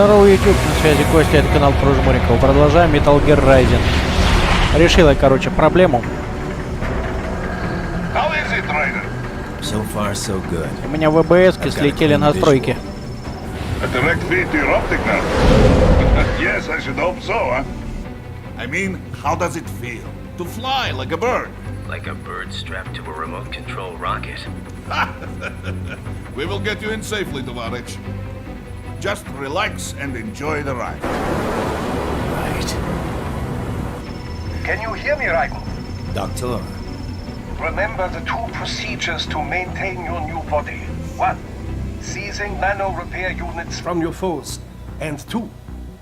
Здорово, YouTube, на связи Костя, это канал про Jmurikov. Продолжаем Metal Gear Rising. Решил я, короче, проблему. So far, so good. У меня в ВБС-ке слетели настройки. A direct feed to your optic nerve. Yes, I should hope so, huh? I mean, how does it feel? To fly like a bird? Like a bird strapped to a remote control rocket. We will get you in safely, Tovarich. Just relax and enjoy the ride. Right. Can you hear me, Raiko? Doctor. Remember the two procedures to maintain your new body. 1. Seizing nano repair units from your foes. And 2.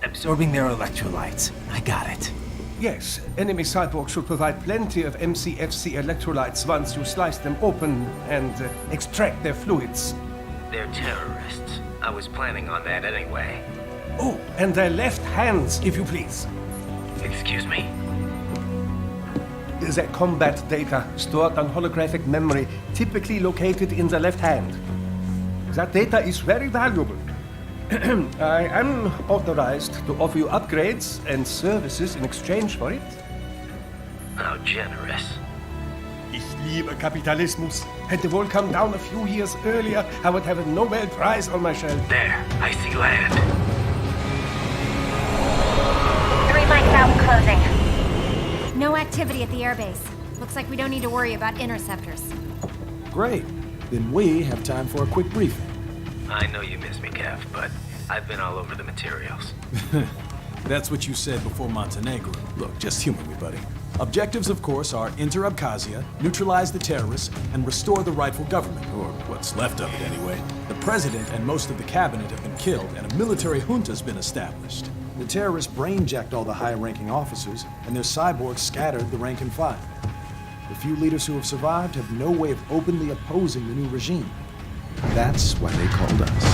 Absorbing their electrolytes. I got it. Yes, enemy cyborgs should provide plenty of MCFC electrolytes once you slice them open and extract their fluids. They're terrorists. I was planning on that anyway. Oh, and their left hands, if you please. Excuse me? Their combat data stored on holographic memory, typically located in the left hand. That data is very valuable. I am authorized to offer you upgrades and services in exchange for it. How generous. Ich liebe Kapitalismus. Had the wall come down a few years earlier, I would have a Nobel Prize on my shelf. There, I see land. 3 mics out and closing. No activity at the airbase. Looks like we don't need to worry about interceptors. Great. Then we have time for a quick briefing. I know you miss me, Kev, but I've been all over the materials. That's what you said before Montenegro. Look, just humor me, buddy. Objectives, of course, are enter Abkhazia, neutralize the terrorists, and restore the rightful government, or what's left of it anyway. The president and most of the cabinet have been killed, and a military junta's been established. The terrorists brainjacked all the high-ranking officers, and their cyborgs scattered the rank and file. The few leaders who have survived have no way of openly opposing the new regime. That's why they called us.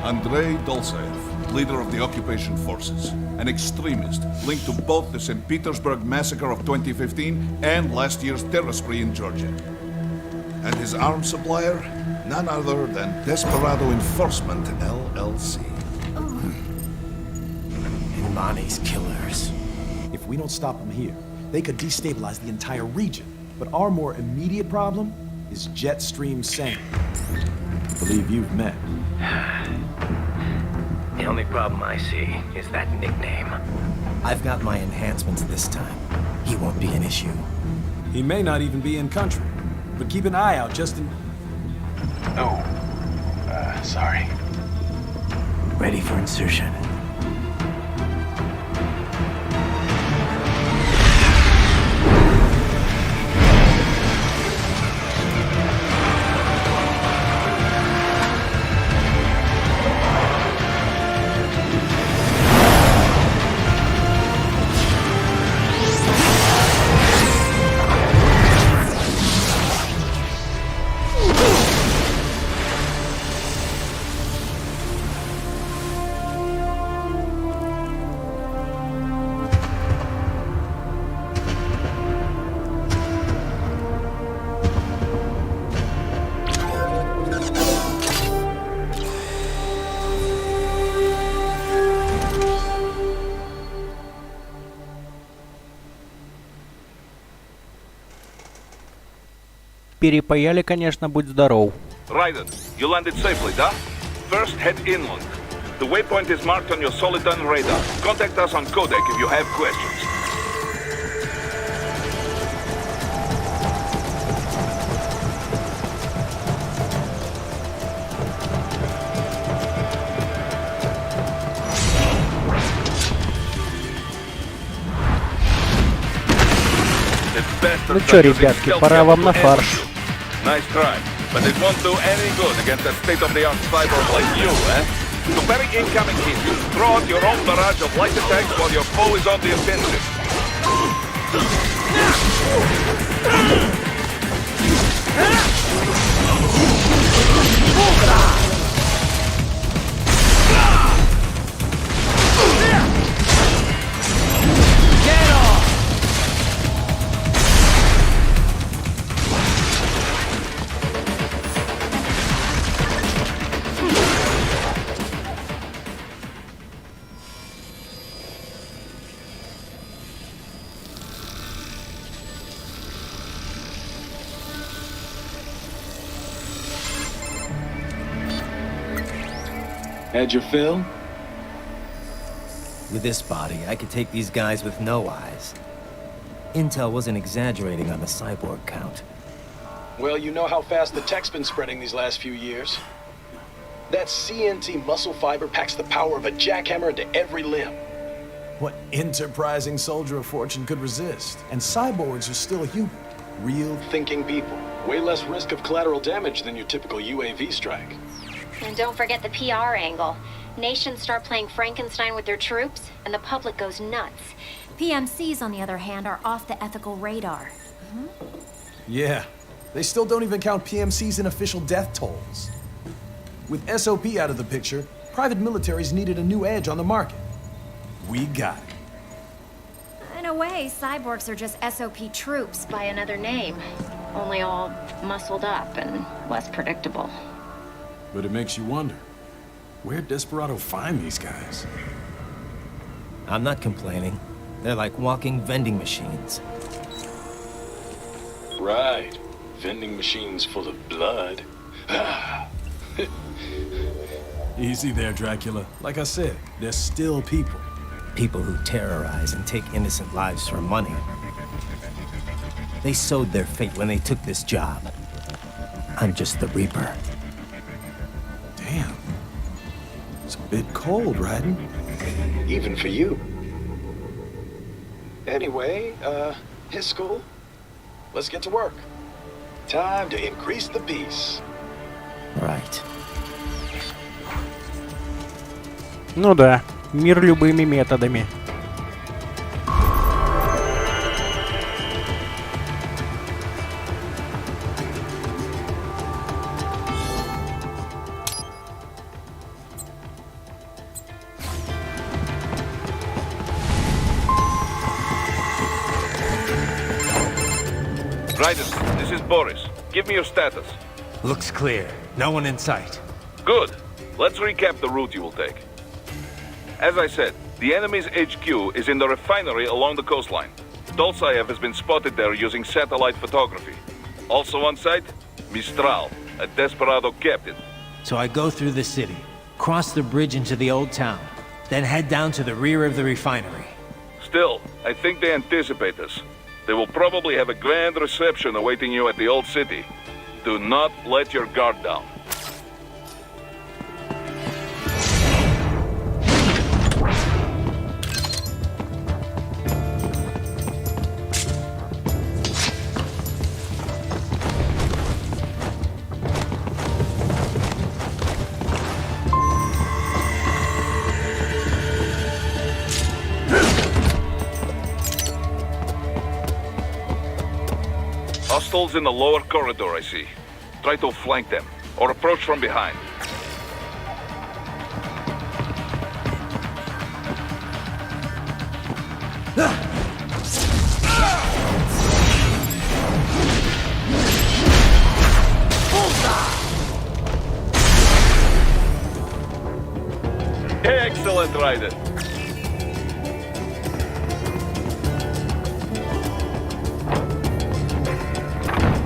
Andrei Dolzaev, leader of the occupation forces, an extremist linked to both the St. Petersburg massacre of 2015 and last year's terror spree in Georgia. And his arms supplier, none other than Desperado Enforcement, LLC. Imani's killers. If we don't stop them here, they could destabilize the entire region. But our more immediate problem is Jetstream Sam. I believe you've met. The only problem I see is that nickname. I've got my enhancements this time. He won't be an issue. He may not even be in country. But keep an eye out just in... Oh, sorry. Ready for insertion. Перепаяли, конечно, будь здоров. Raiden, you landed safely, да? First, head inland. The waypoint is marked on your Soliton radar. Contact us on codec if you have questions. Ну чё, ребятки, пора вам на фарш. Nice try, but it won't do any good against a state-of-the-art cyborg like you, eh? To parry incoming hits, throw out your own barrage of light attacks while your foe is on the offensive. Had your fill? With this body, I could take these guys with no eyes. Intel wasn't exaggerating on the cyborg count. Well, you know how fast the tech's been spreading these last few years. That CNT muscle fiber packs the power of a jackhammer into every limb. What enterprising soldier of fortune could resist? And cyborgs are still human. Real Thinking people. Way less risk of collateral damage than your typical UAV strike. And don't forget the PR angle. Nations start playing Frankenstein with their troops, and the public goes nuts. PMCs, on the other hand, are off the ethical radar. Yeah. They still don't even count PMCs in official death tolls. With SOP out of the picture, private militaries needed a new edge on the market. We got it. In a way, cyborgs are just SOP troops by another name. Only all muscled up and less predictable. But it makes you wonder, where'd Desperado find these guys? I'm not complaining. They're like walking vending machines. Right. Vending machines full of blood. Easy there, Dracula. Like I said, they're still people. People who terrorize and take innocent lives for money. They sowed their fate when they took this job. I'm just the Reaper. Damn. It's a bit cold, Raiden. Even for you. Anyway, his school. Let's get to work. Time to increase the peace. Right. Ну да, мир любыми методами. Raiden, this is Boris. Give me your status. Looks clear. No one in sight. Good. Let's recap the route you will take. As I said, the enemy's HQ is in the refinery along the coastline. Dolzaev has been spotted there using satellite photography. Also on site, Mistral, a Desperado captain. So I go through the city, cross the bridge into the old town, then head down to the rear of the refinery. Still, I think they anticipate us. They will probably have a grand reception awaiting you at the old city. Do not let your guard down. Hostiles in the lower corridor, I see. Try to flank them, or approach from behind. Excellent, Raiden.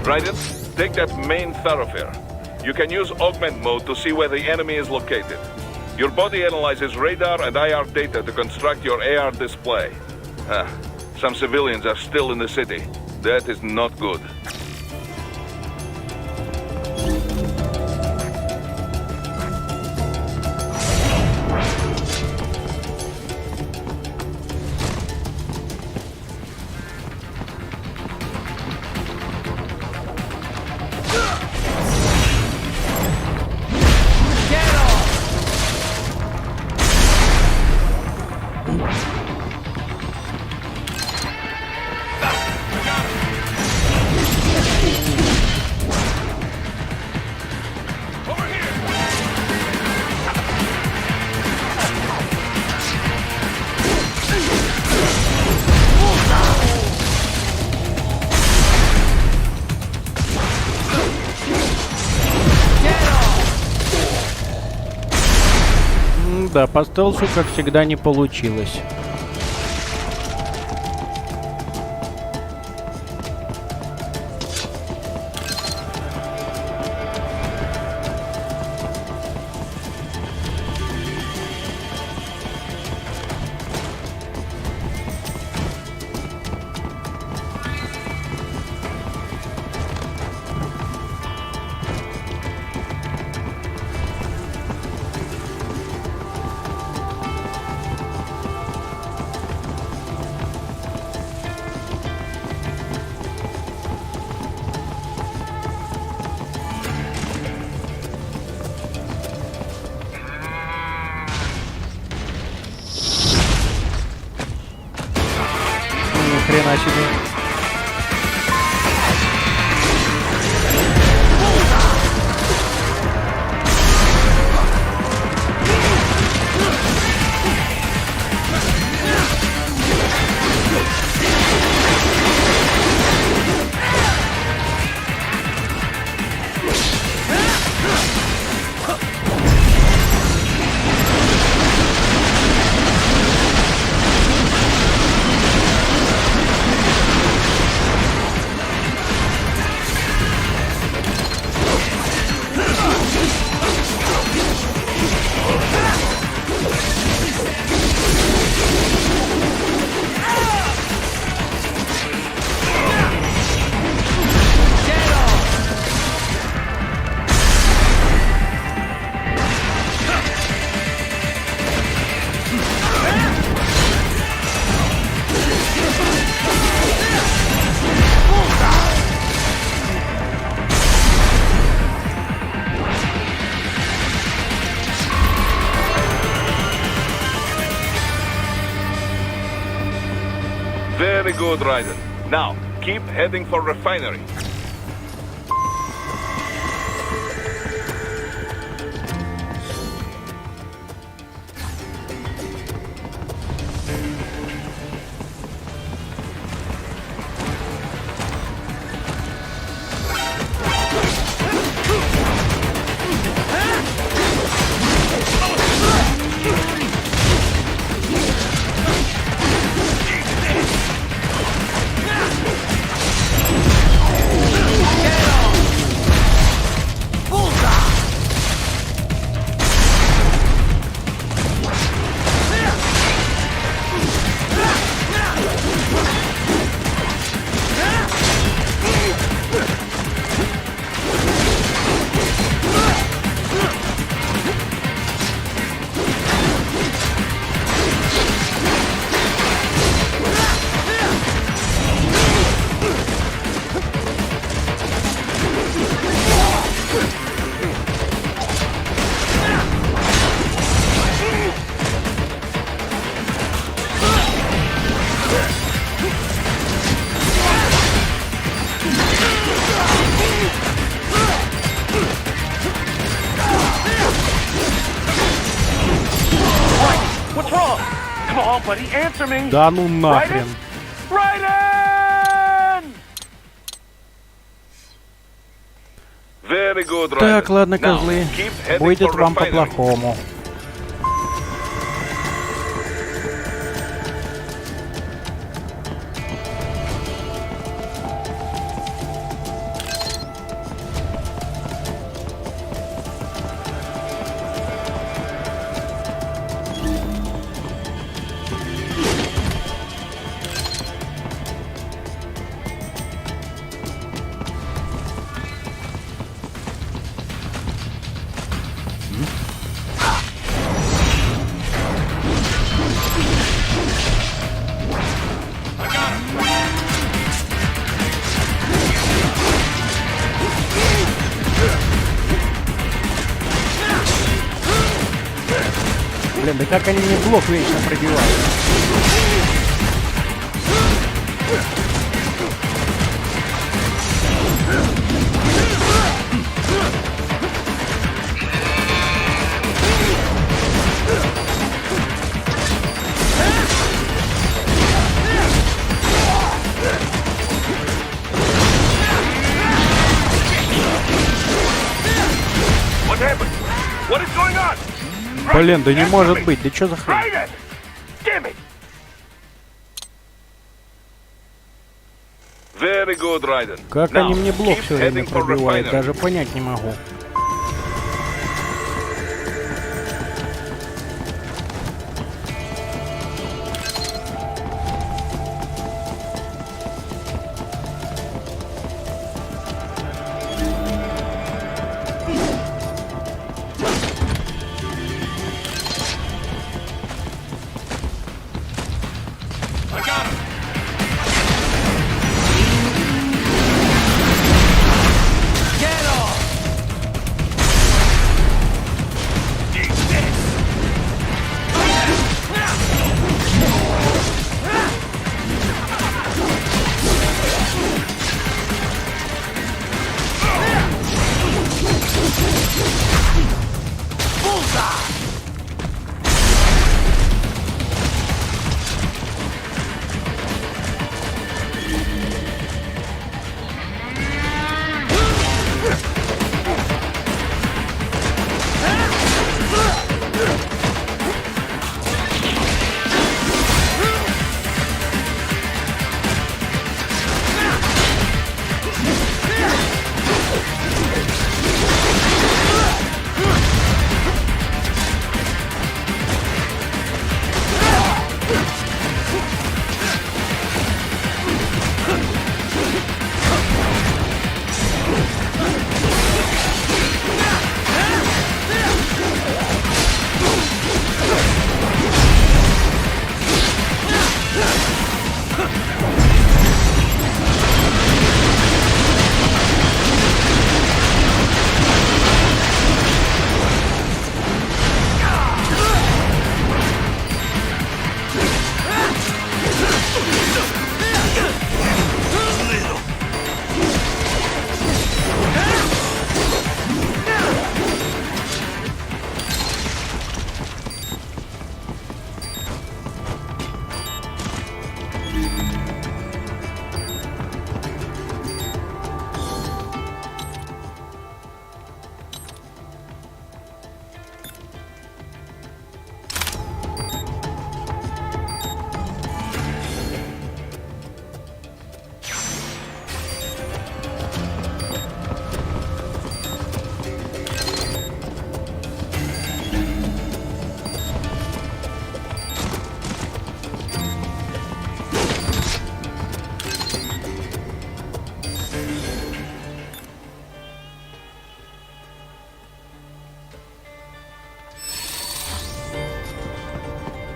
Raiden, take that main thoroughfare. You can use augment mode to see where the enemy is located. Your body analyzes radar and IR data to construct your AR display. Some civilians are still in the city. That is not good. Да, по стелсу, как всегда, не получилось. хрена себе. Very good, Raiden. Now, keep heading for refinery. Да ну нахрен. Так, ладно, козлы. Будет вам по-плохому. Блин, да как они мне блок вечно пробивают? Блин, да не может быть, да чё за хрень? Как они мне блок все время пробивают, даже понять не могу.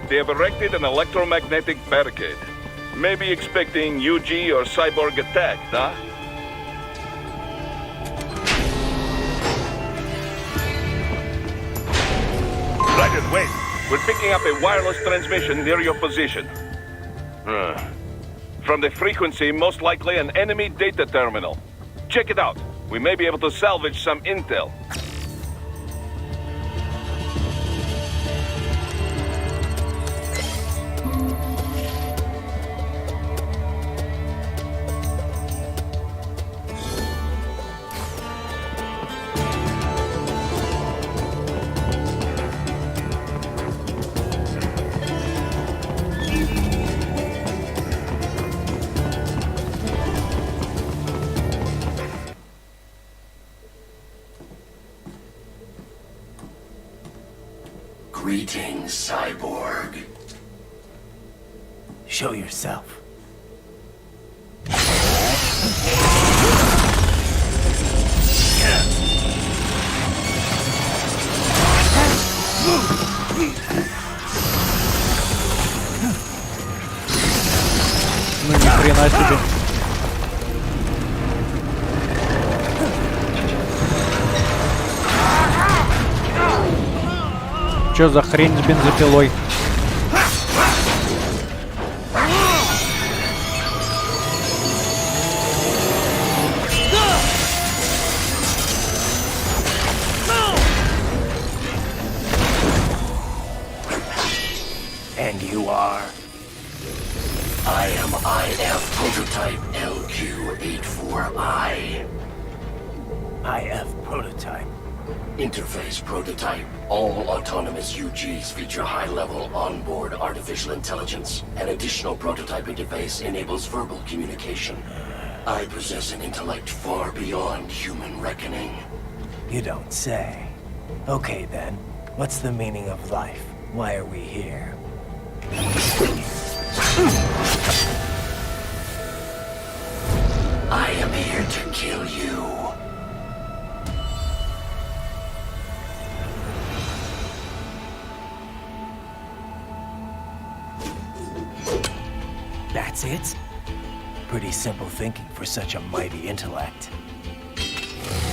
They have erected an electromagnetic barricade. Maybe expecting UG or cyborg attack, huh? Roger, wait. We're picking up a wireless transmission near your position. From the frequency, most likely an enemy data terminal. Check it out. We may be able to salvage some intel. Greetings, cyborg. Show yourself. Ну ни хрена себе. Чё за хрень с бензопилой? And you are? I am IF prototype LQ84I. IF prototype. Interface prototype. All autonomous UGs feature high-level onboard artificial intelligence. An additional prototype interface enables verbal communication. I possess an intellect far beyond human reckoning. You don't say. Okay then, what's the meaning of life? Why are we here? I am here to kill you. That's it? Pretty simple thinking for such a mighty intellect.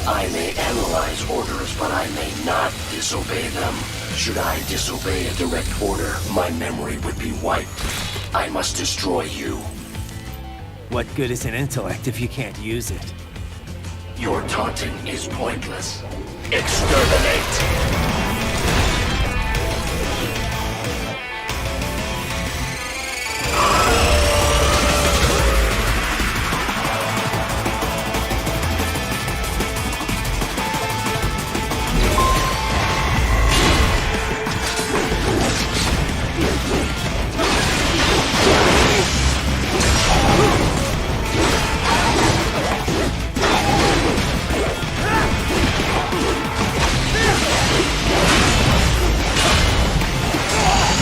I may analyze orders, but I may not disobey them. Should I disobey a direct order, my memory would be wiped. I must destroy you. What good is an intellect if you can't use it? Your taunting is pointless. Exterminate!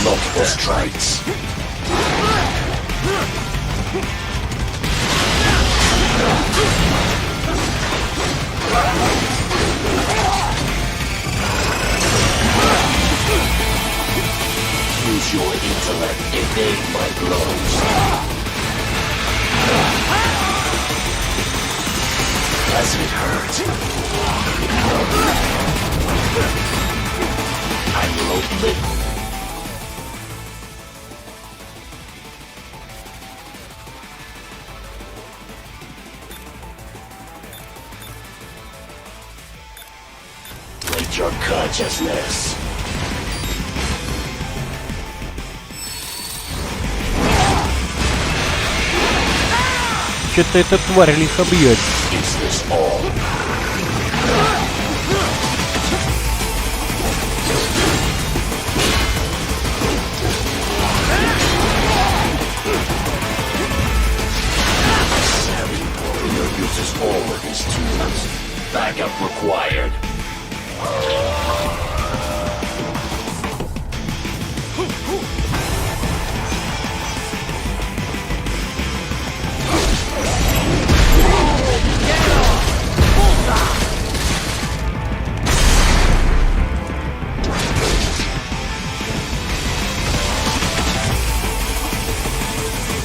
Multiple strikes. Use your intellect, evade my blows. Does it hurt? I will live. Let your consciousness. Что-то эта тварь лихо бьет. Is this all? Savvy warrior uses all of his tools. Backup required.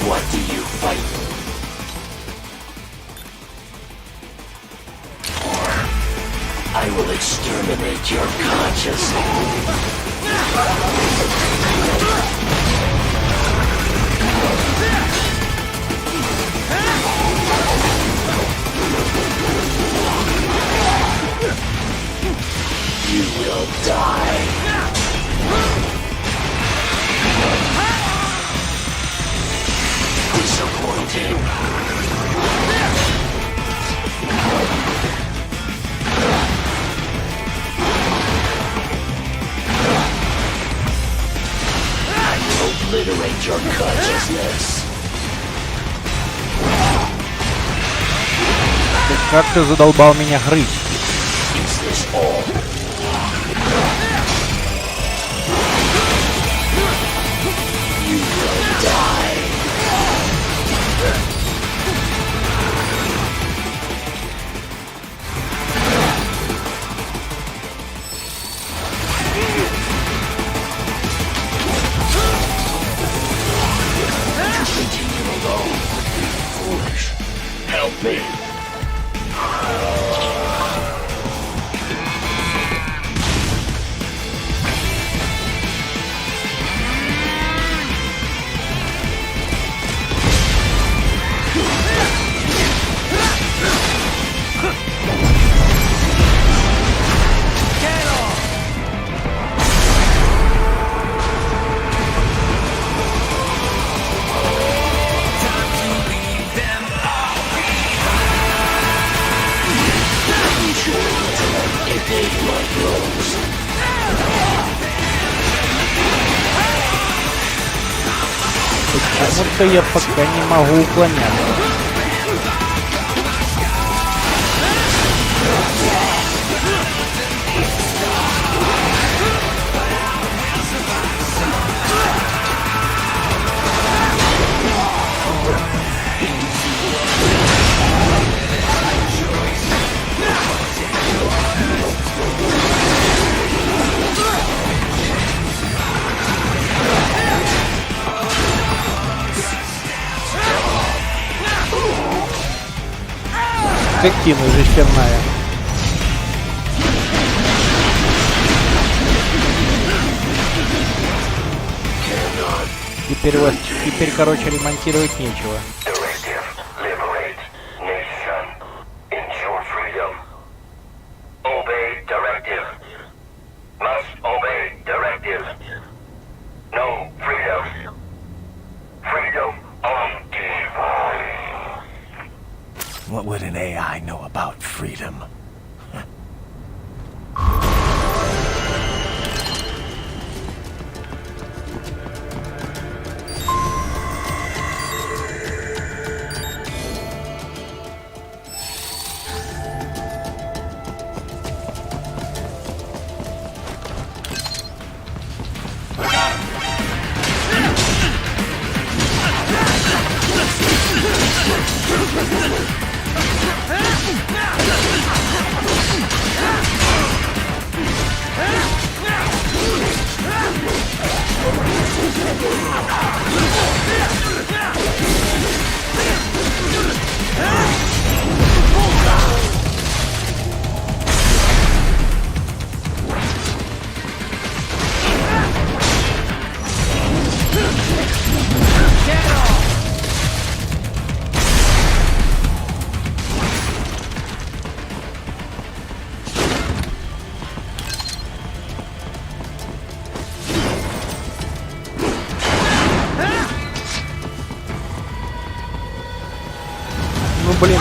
What do you fight? I will exterminate your consciousness. You will die. Disappointing. I will obliterate your consciousness. Как ты задолбал меня грызть? Is this all? You will die. Continue alone. Be foolish. Help me. Почему-то я пока не могу уклоняться. Скотина жестяная. Теперь, короче, ремонтировать нечего. What would an AI know about freedom? Ну блин.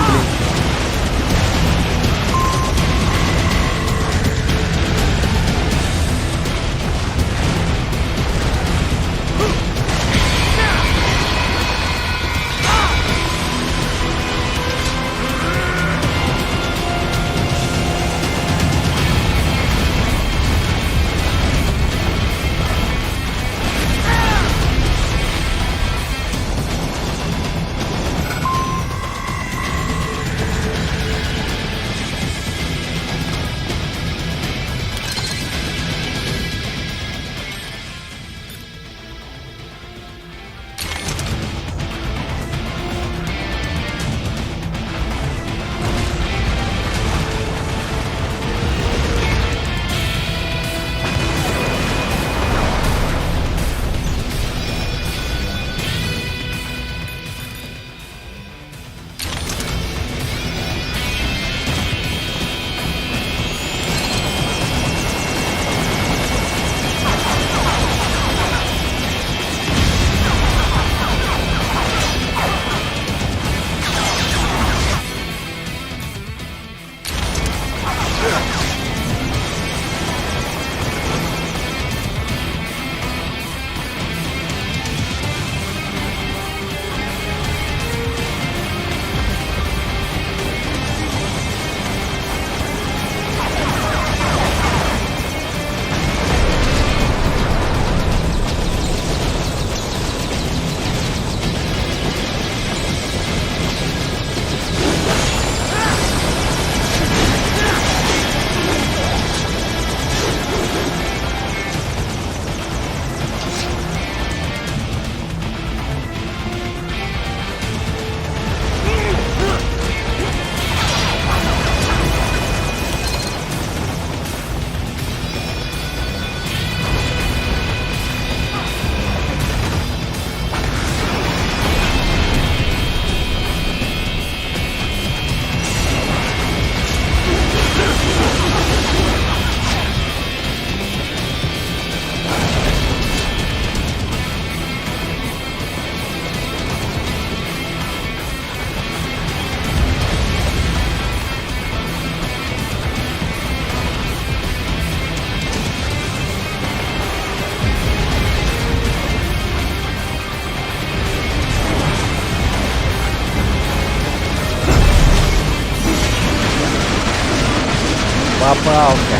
Попался.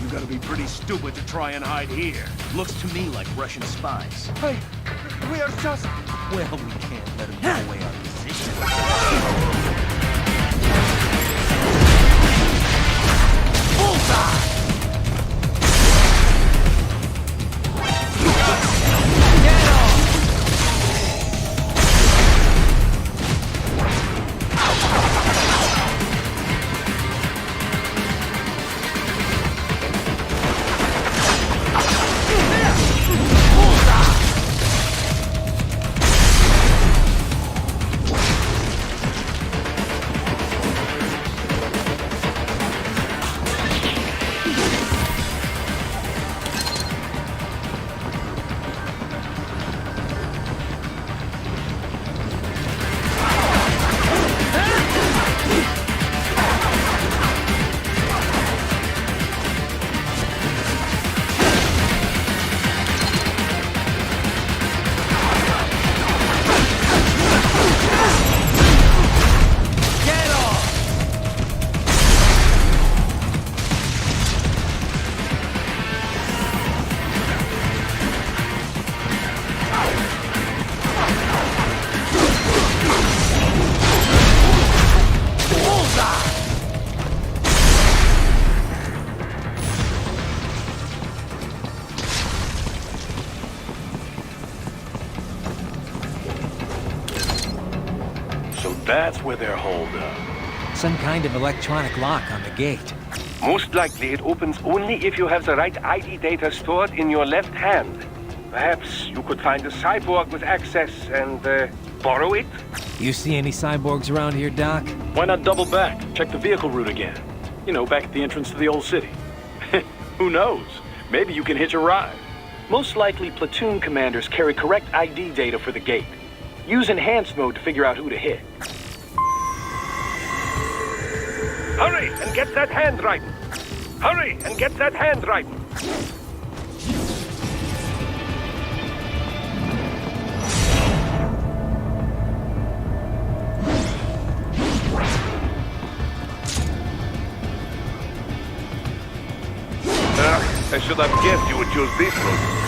You gotta be pretty stupid to try and hide here. Looks to me like Russian spies. Hey, we are just... Well, we can't let them give away our position. Bullseye! That's where they're holed up. Some kind of electronic lock on the gate. Most likely it opens only if you have the right ID data stored in your left hand. Perhaps you could find a cyborg with access and borrow it? You see any cyborgs around here, Doc? Why not double back? Check the vehicle route again. You know, back at the entrance to the old city. Who knows? Maybe you can hitch a ride. Most likely, platoon commanders carry correct ID data for the gate. Use enhanced mode to figure out who to hit. Hurry and get that handwriting! Hurry and get that handwriting! I should have guessed you would choose this route.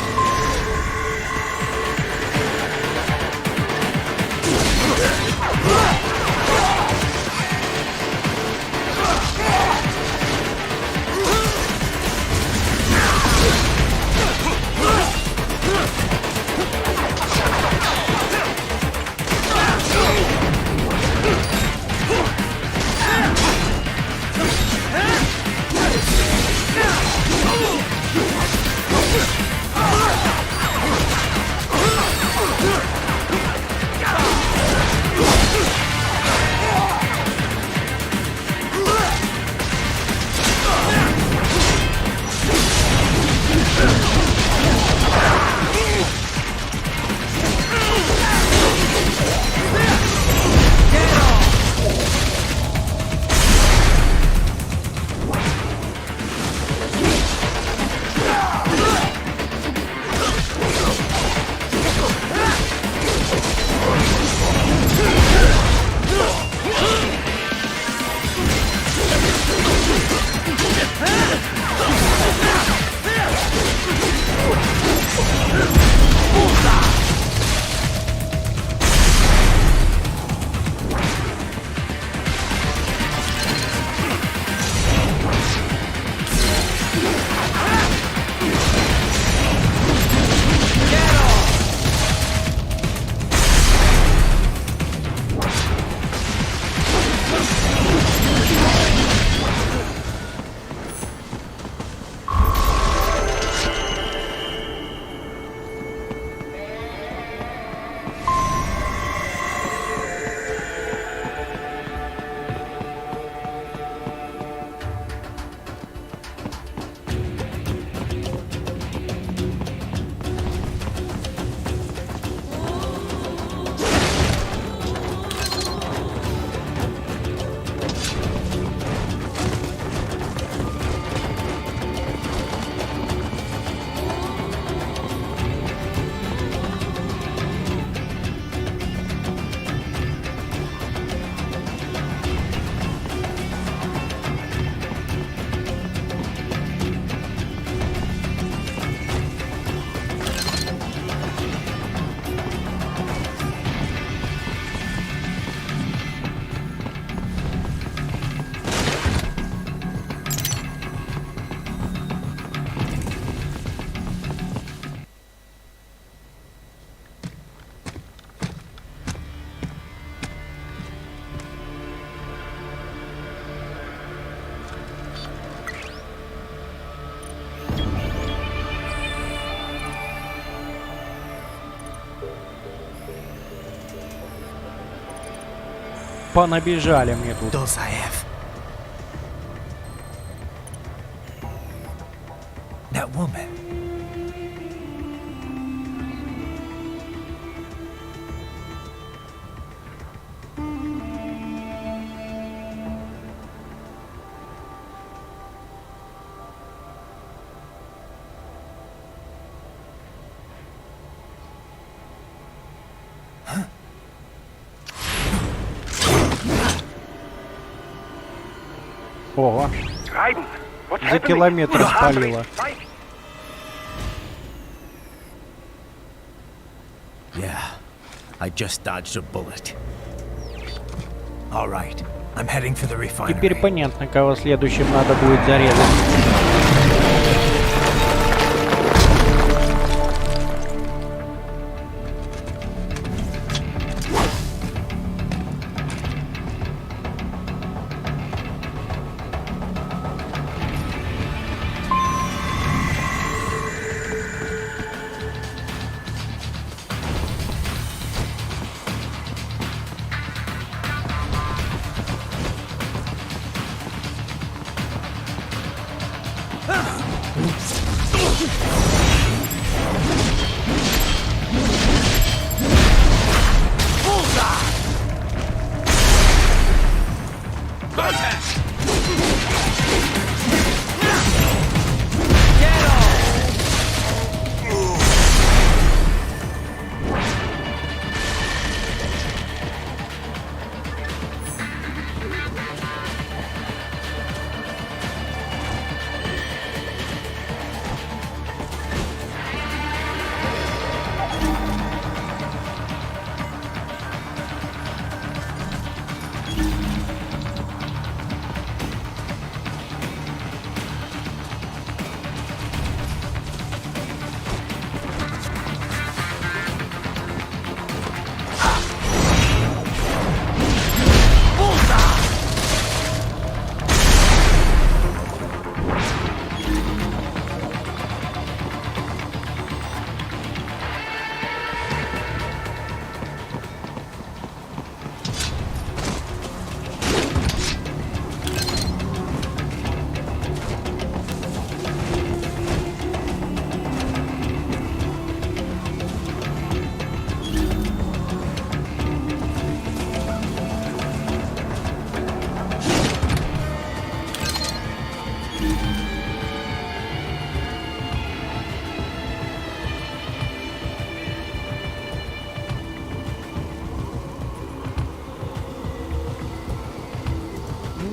Понабежали мне тут. Dulzaev. That woman. Ого. За километр спалило. Yeah, I just dodged a bullet. All right, I'm heading for the refinery. Теперь понятно, кого следующим надо будет зарезать.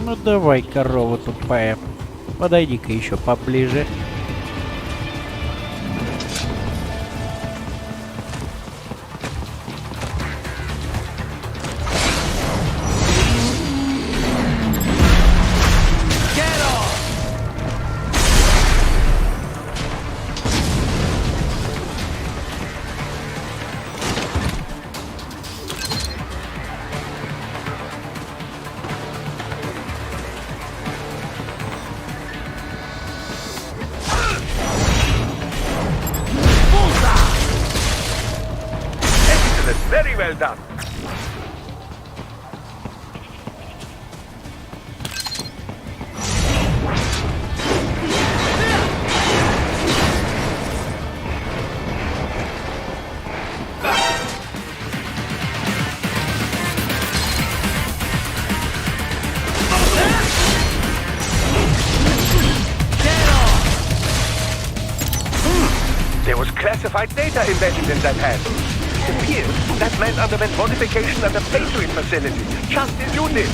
Ну давай, корова тупая. Подойди-ка еще поближе. Very well done. There was classified data embedded in that hand. It appears that man underwent modification at the Patriot facility, just as you did.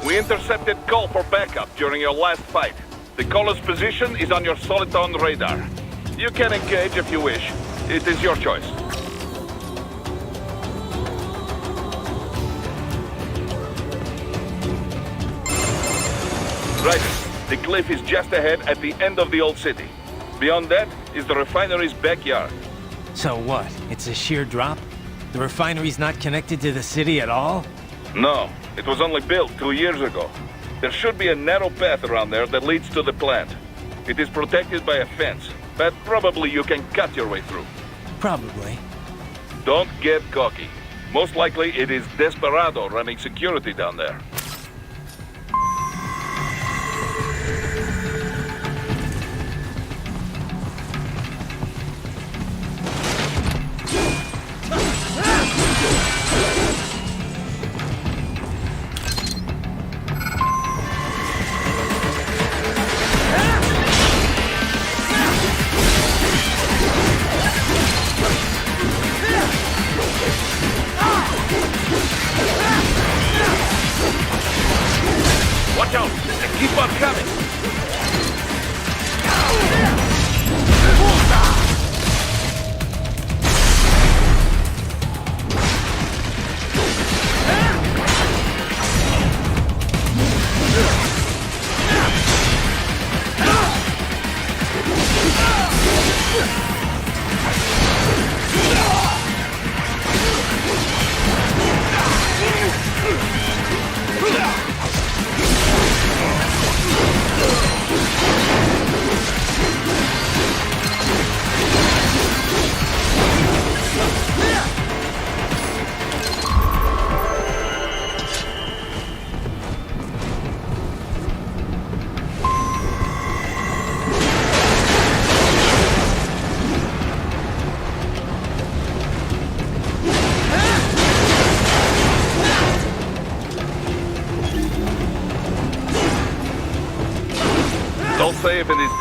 We intercepted call for backup during your last fight. The caller's position is on your Soliton radar. You can engage if you wish. It is your choice. Right. The cliff is just ahead at the end of the old city. Beyond that is the refinery's backyard. So what? It's a sheer drop? The refinery's not connected to the city at all? No, it was only built 2 years ago. There should be a narrow path around there that leads to the plant. It is protected by a fence, but probably you can cut your way through. Probably. Don't get cocky. Most likely it is Desperado running security down there.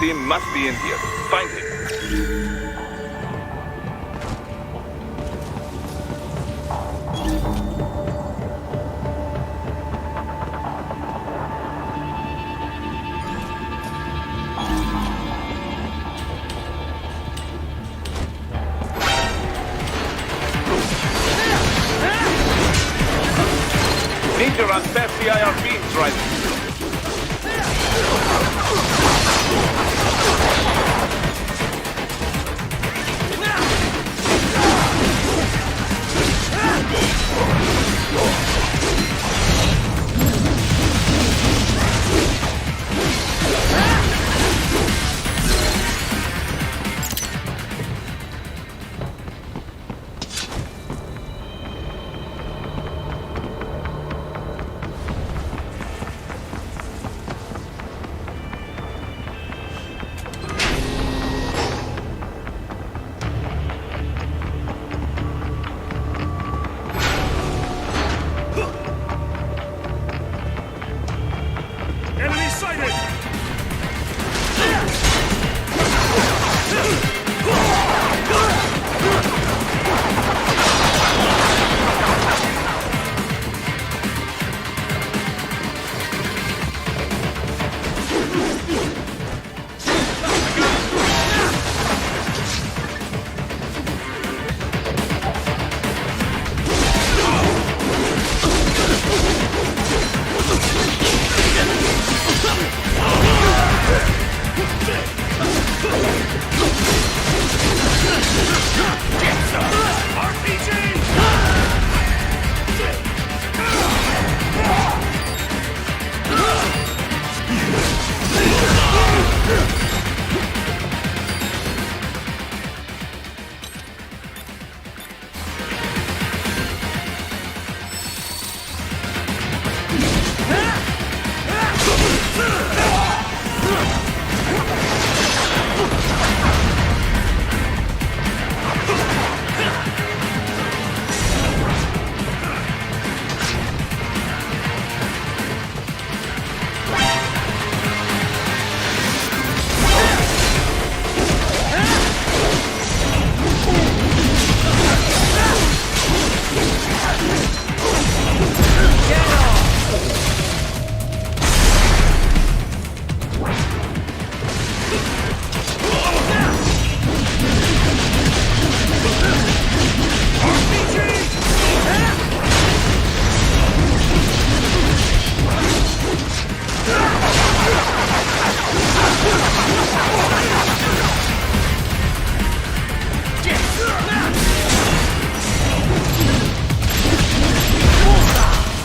2015 must be in here. Find him. Need to run fast the IR beams right.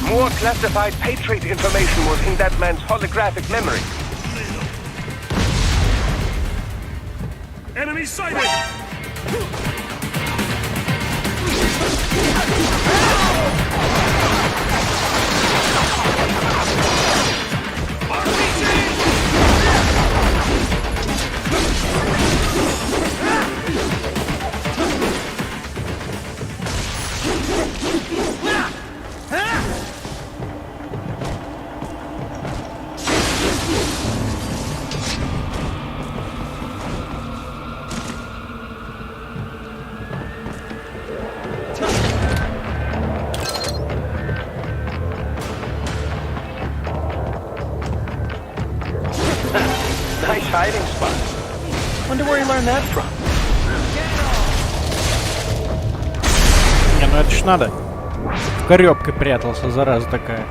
More classified Patriot information was in that man's holographic memory. Enemy sighted! Nice hiding spot. Wonder where he learned that from. Не, ну это ж надо. В корёбке прятался, зараза такая.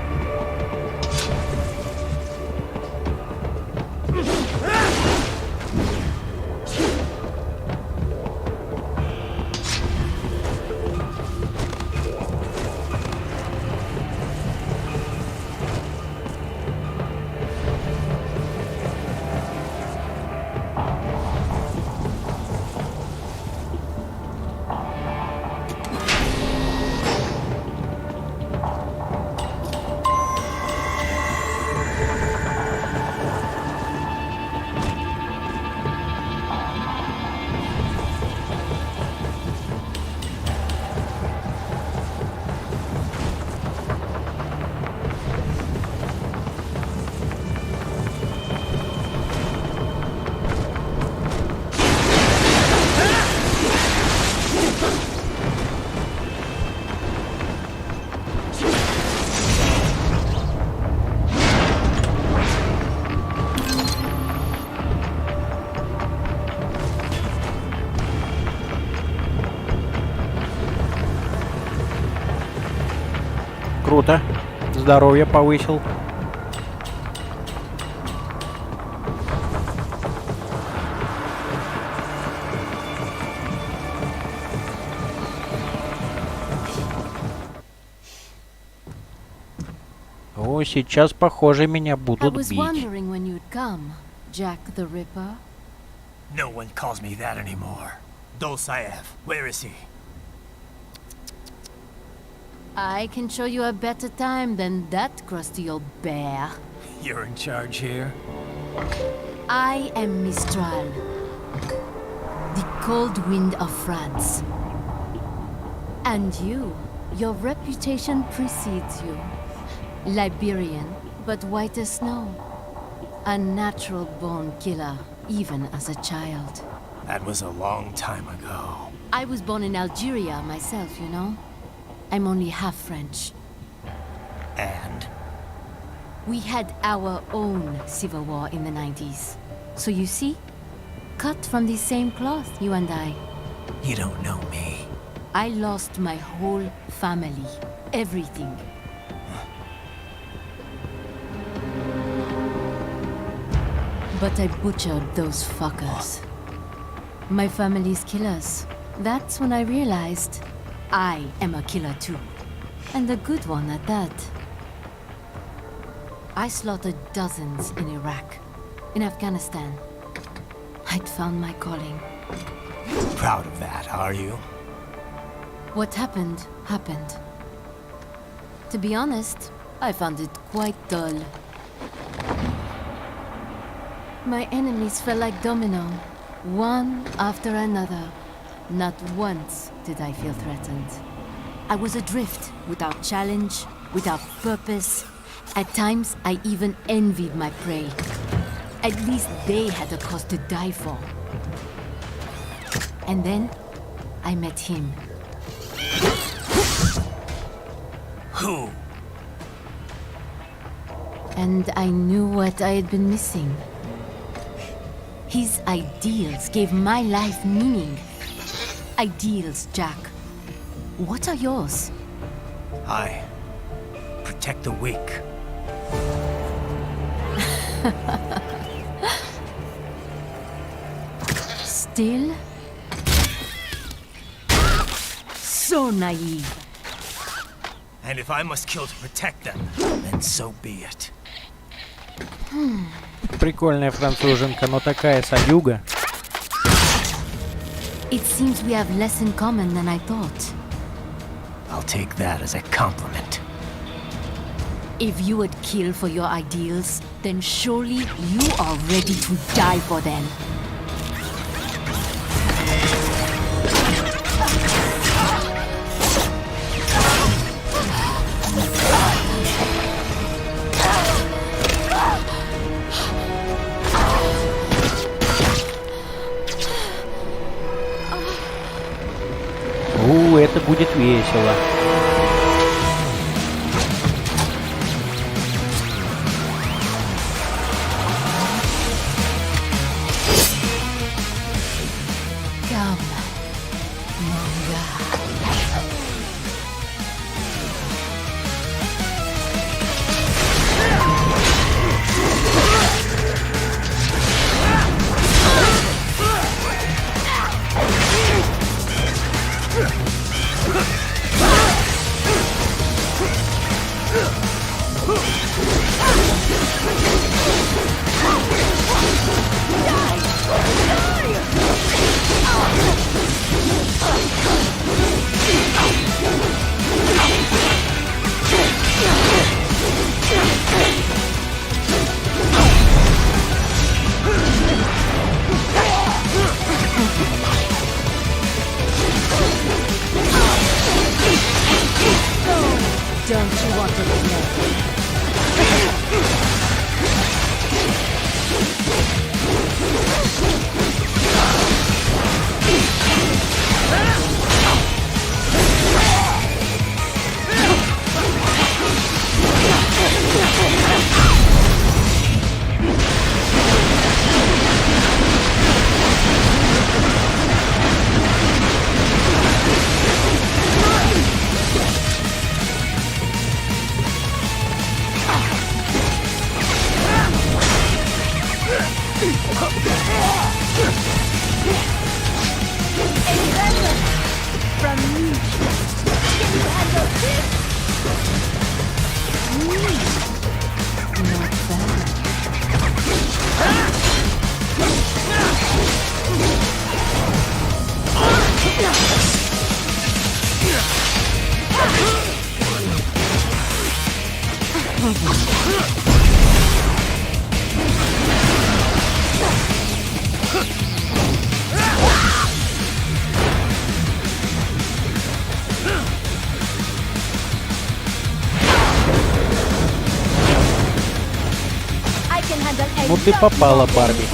круто. Здоровье повысил. О, сейчас, похоже, меня будут бить. Jack the Ripper? No one calls me that anymore. Dolsaev, where is he? I can show you a better time than that crusty old bear. You're in charge here? I am Mistral, the cold wind of France. And your reputation precedes you. Liberian, but white as snow. A natural-born killer, even as a child. That was a long time ago. I was born in Algeria myself, you know. I'm only half French. And? We had our own civil war in the 90s. So you see? Cut from the same cloth, you and I. You don't know me. I lost my whole family. Everything. But I butchered those fuckers. My family's killers. That's when I realized I am a killer too. And a good one at that. I slaughtered dozens in Iraq, in Afghanistan. I'd found my calling. Proud of that, are you? What happened, happened. To be honest, I found it quite dull. My enemies fell like domino, one after another. Not once did I feel threatened. I was adrift, without challenge, without purpose. At times, I even envied my prey. At least they had a cause to die for. And then, I met him. Who? And I knew what I had been missing. His ideals gave my life meaning. Ideals, Jack. What are yours? I protect the weak. Still? So naive. And if I must kill to protect them, then so be it. Прикольная француженка, но такая садюга. It seems we have less in common than I thought. I'll take that as a compliment. If you would kill for your ideals, then surely you are ready to die for them. Это будет весело. Don't you want to play? Ну ты попала, Барби.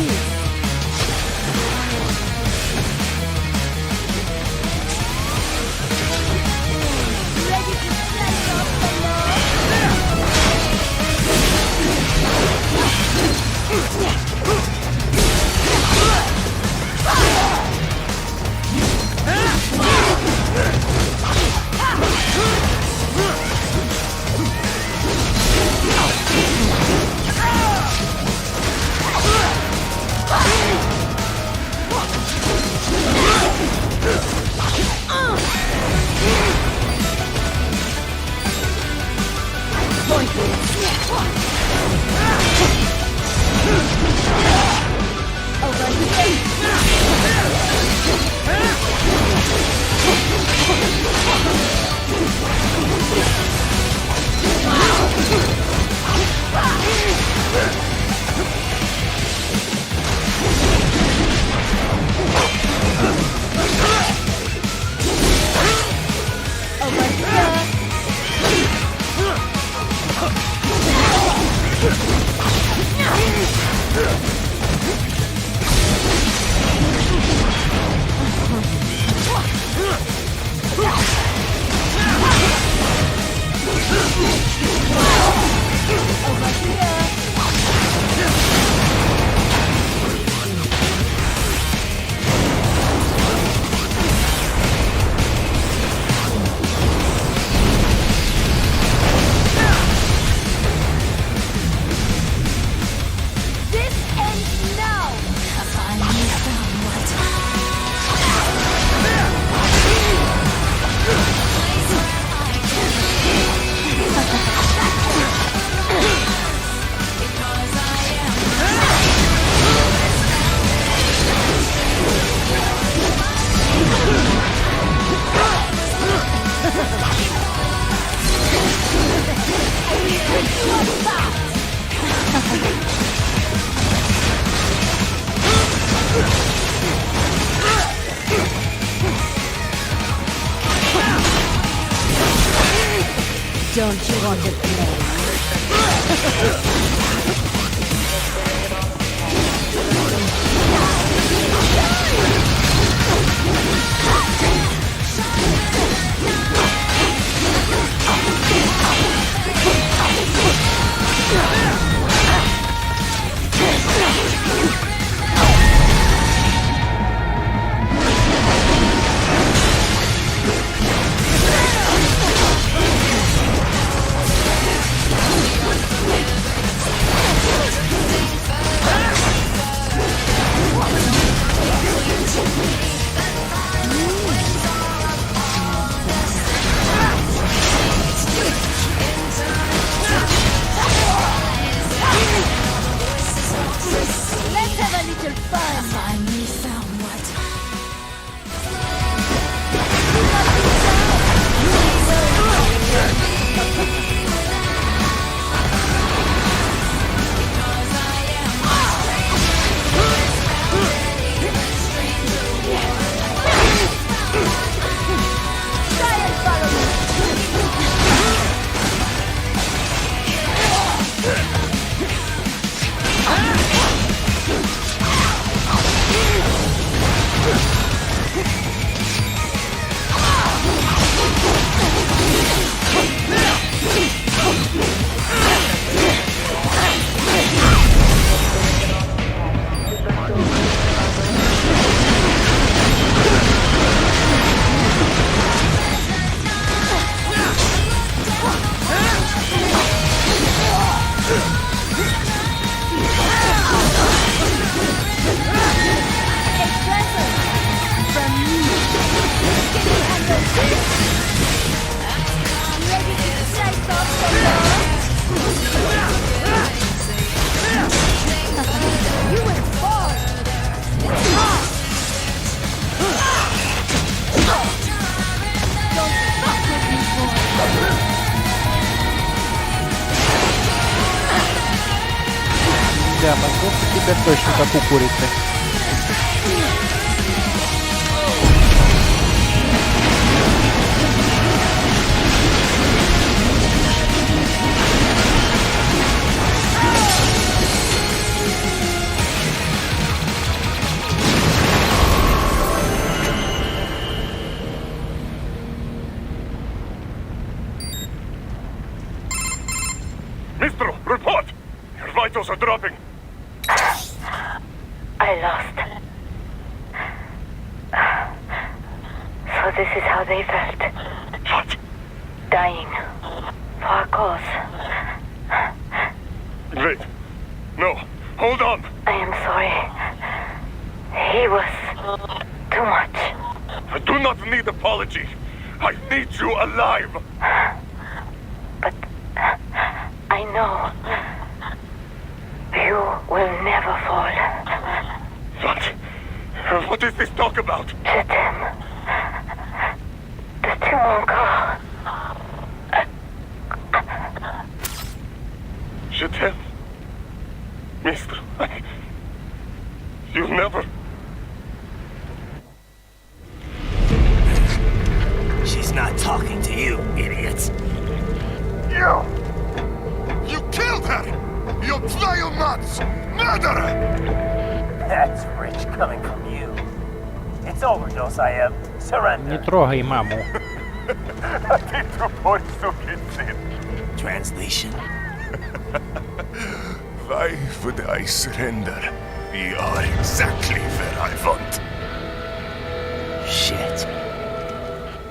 Don't you want to play? Да, мозгов у тебя точно как у курицы. Mister, report! Your vitals are dropping. I lost. So this is how they felt. What? Dying. For a cause. Wait. No. Hold on. I am sorry. He was too much. I do not need apology. I need you alive. But I know you will never fall. What? What is this talk about? Chetem. The Jmurikov. Chetem? Mister, you never... She's not talking to you, idiots. You! You killed her! You vile nuts! Murderer! That's rich coming from you. It's overdose, I am. Surrender. Не трогай маму. Translation. Why would I surrender? We are exactly where I want. Shit.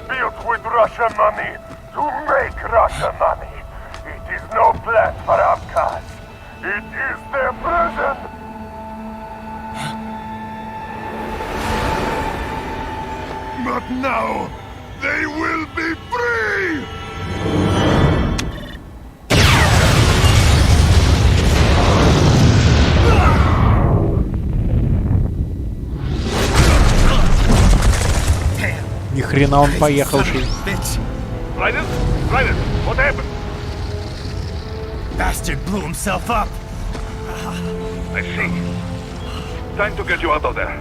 Built with Russian money to make Russian money. It is no plan for outcasts. It is their prison. But now, they will be free! Ни хрена он поехавший. Ryder? Ryder, what happened? Bastard blew himself up. I see. Time to get you out of there.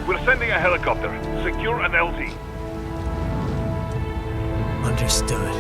We're sending a helicopter. Secure an LZ. Understood.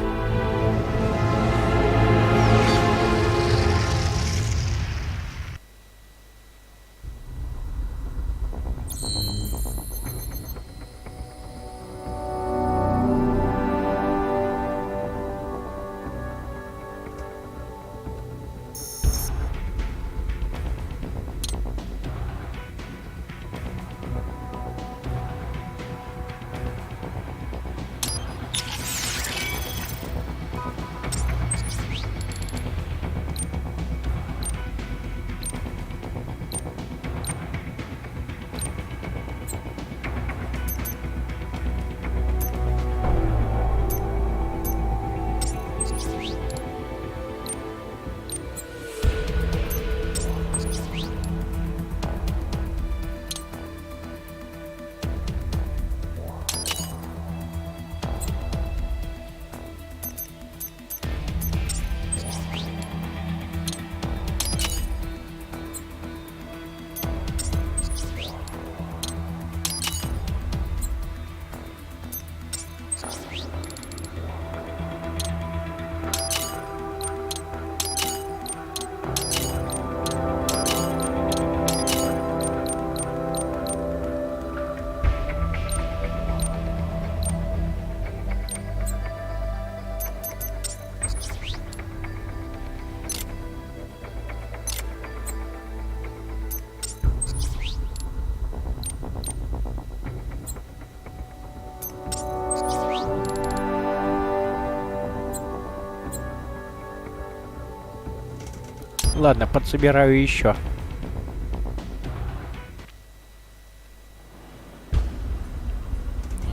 Ладно, подсобираю еще.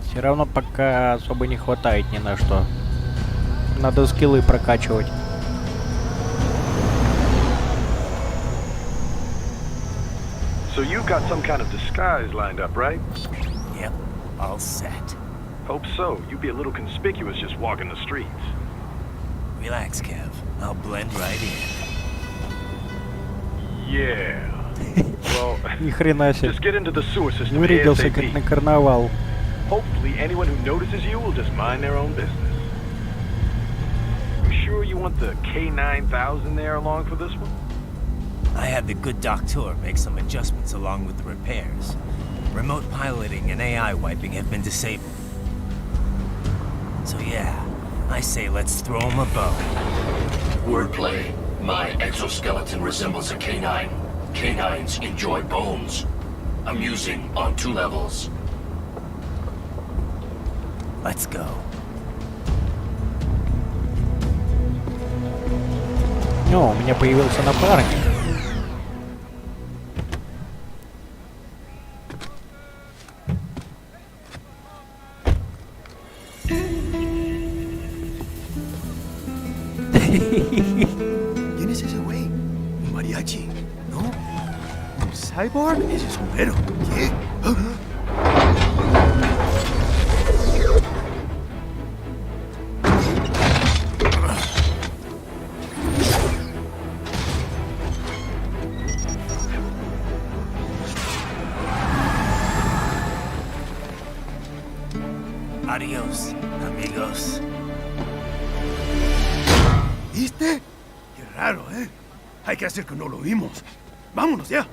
Все равно пока особо не хватает ни на что. Надо скиллы прокачивать. So you've got some kind of disguise lined up, right? Yep, all set. Hope so. You'd be a little conspicuous just walking the streets. Relax, Kev. I'll blend right in. Yeah. Well, Ни хрена себе. just get into the sewer system Вырядился как на ASAP. карнавал. Hopefully anyone who notices you will just mind their own business. You sure you want the K9000 there along for this one? I had the good doctor make some adjustments along with the repairs. Remote piloting and AI wiping have been disabled. So yeah, I say let's throw him a bone. Wordplay. My exoskeleton resembles a canine. Canines enjoy bones. Amusing on 2 levels. Let's go. О, у меня появился напарник. ¿Quién es ese güey? ¿Un mariachi? ¿No? ¿Un cyborg? Ese es un güero. ¿Qué? Adios, amigos. ¿Viste? Qué raro, ¿eh? Hay que hacer que no lo vimos. Vámonos ya.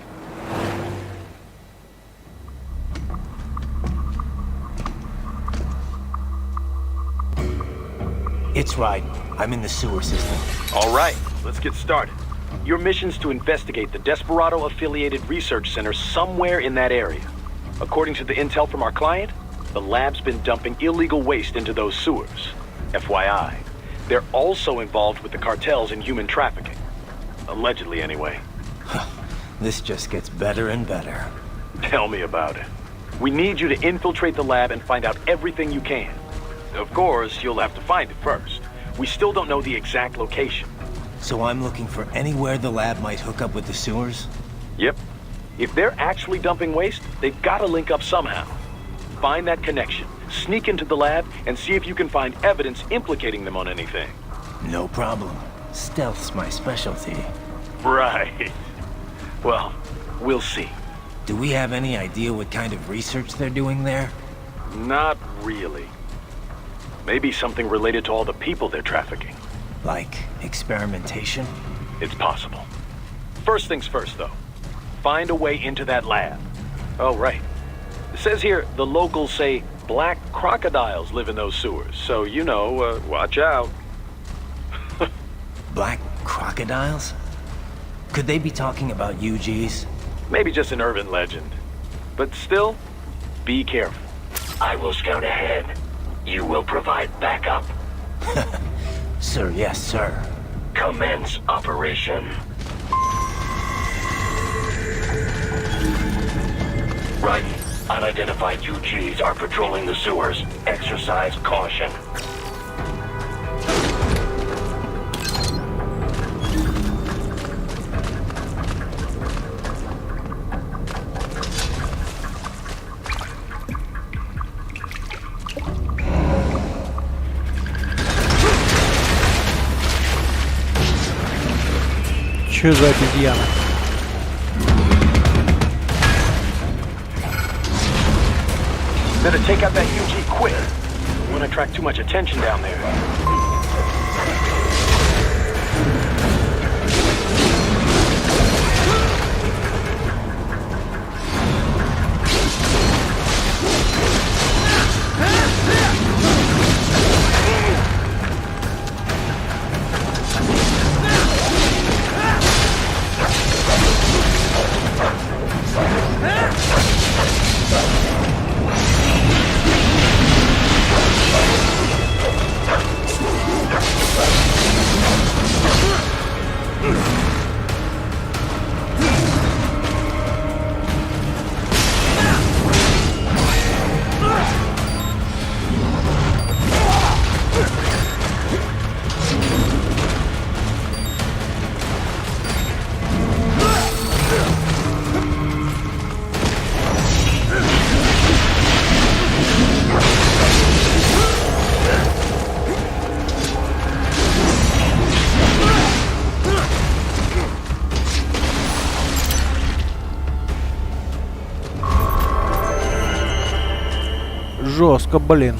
It's right. I'm in the sewer system. All right, let's get started. Your mission's to investigate the Desperado-affiliated research center somewhere in that area. According to the intel from our client, the lab's been dumping illegal waste into those sewers. FYI, they're also involved with the cartels in human trafficking. Allegedly, anyway. This just gets better and better. Tell me about it. We need you to infiltrate the lab and find out everything you can. Of course, you'll have to find it first. We still don't know the exact location. So I'm looking for anywhere the lab might hook up with the sewers? Yep. If they're actually dumping waste, they've got to link up somehow. Find that connection, sneak into the lab, and see if you can find evidence implicating them on anything. No problem. Stealth's my specialty. Right. Well, we'll see. Do we have any idea what kind of research they're doing there? Not really. Maybe something related to all the people they're trafficking. Like experimentation? It's possible. First things first, though. Find a way into that lab. Oh, right. It says here the locals say black crocodiles live in those sewers, so you know, watch out. Black crocodiles? Could they be talking about UGs? Maybe just an urban legend. But still, be careful. I will scout ahead. You will provide backup. Sir, yes, sir. Commence operation. Right. Unidentified UGs are patrolling the sewers. Exercise caution. Чё за обезьяна? Better take out that UG quick. You won't attract too much attention down there. жестко, блин.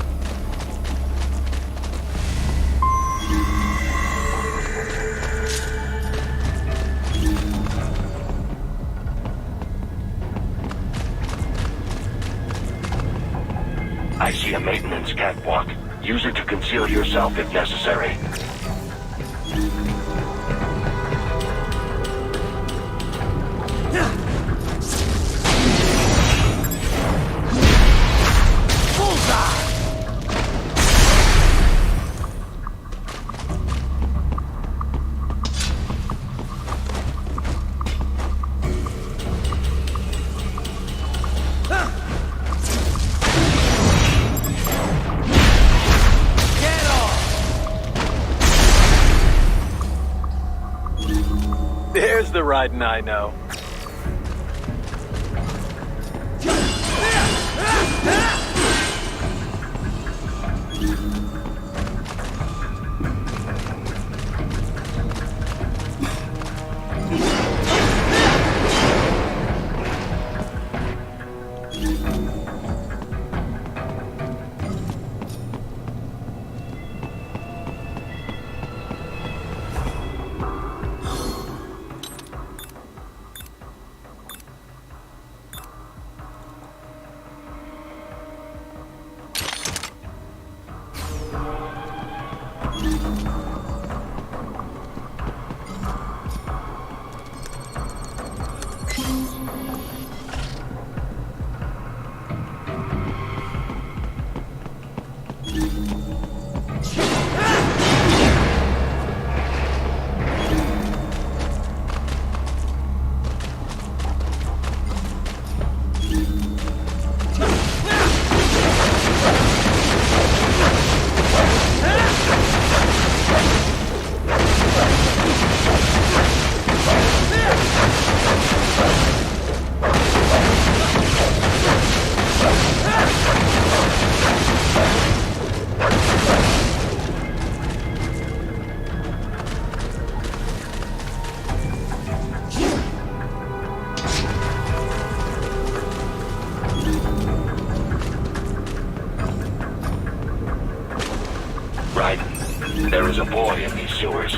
I see a maintenance catwalk. Use it to conceal yourself if necessary. There's the riding I know. There is a boy in these sewers.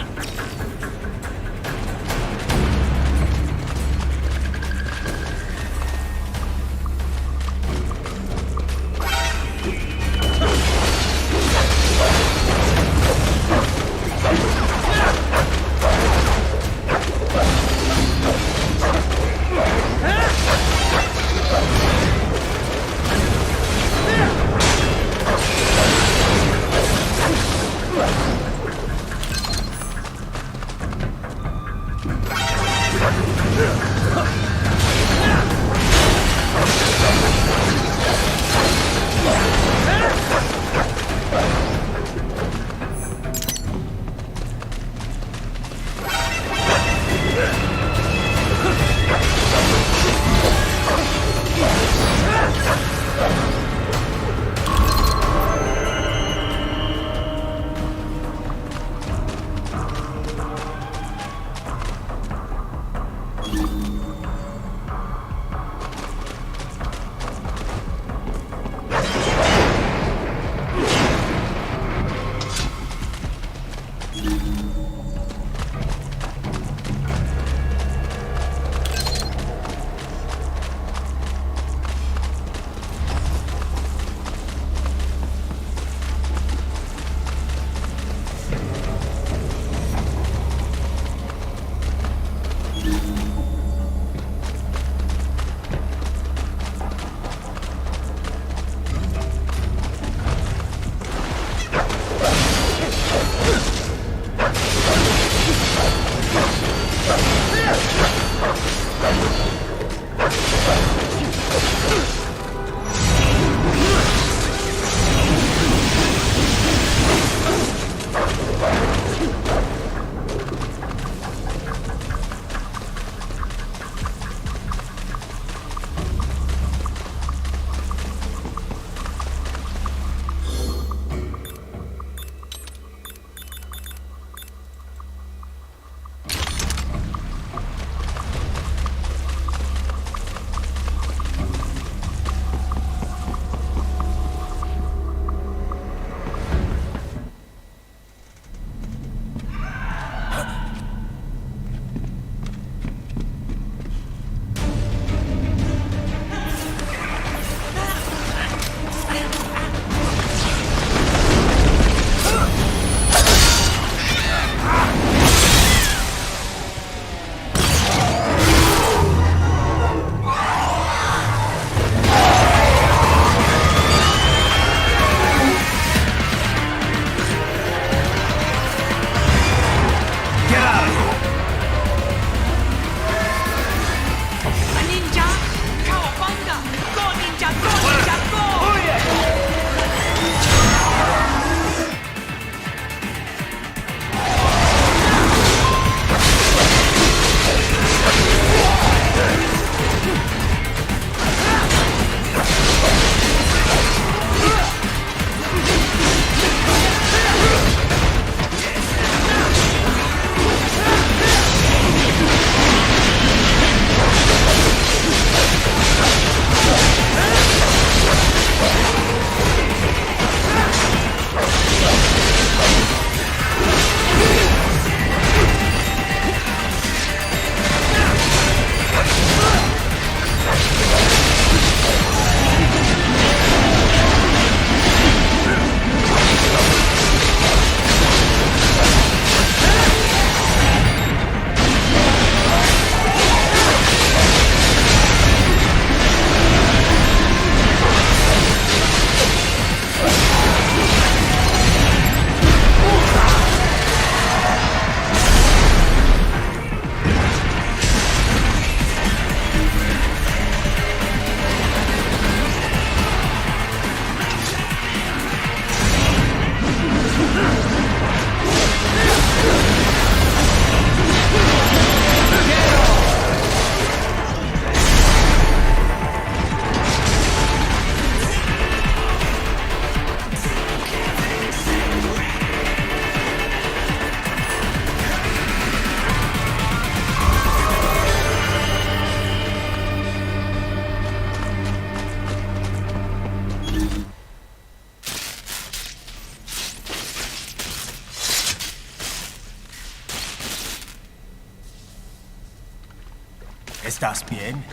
Estás bien?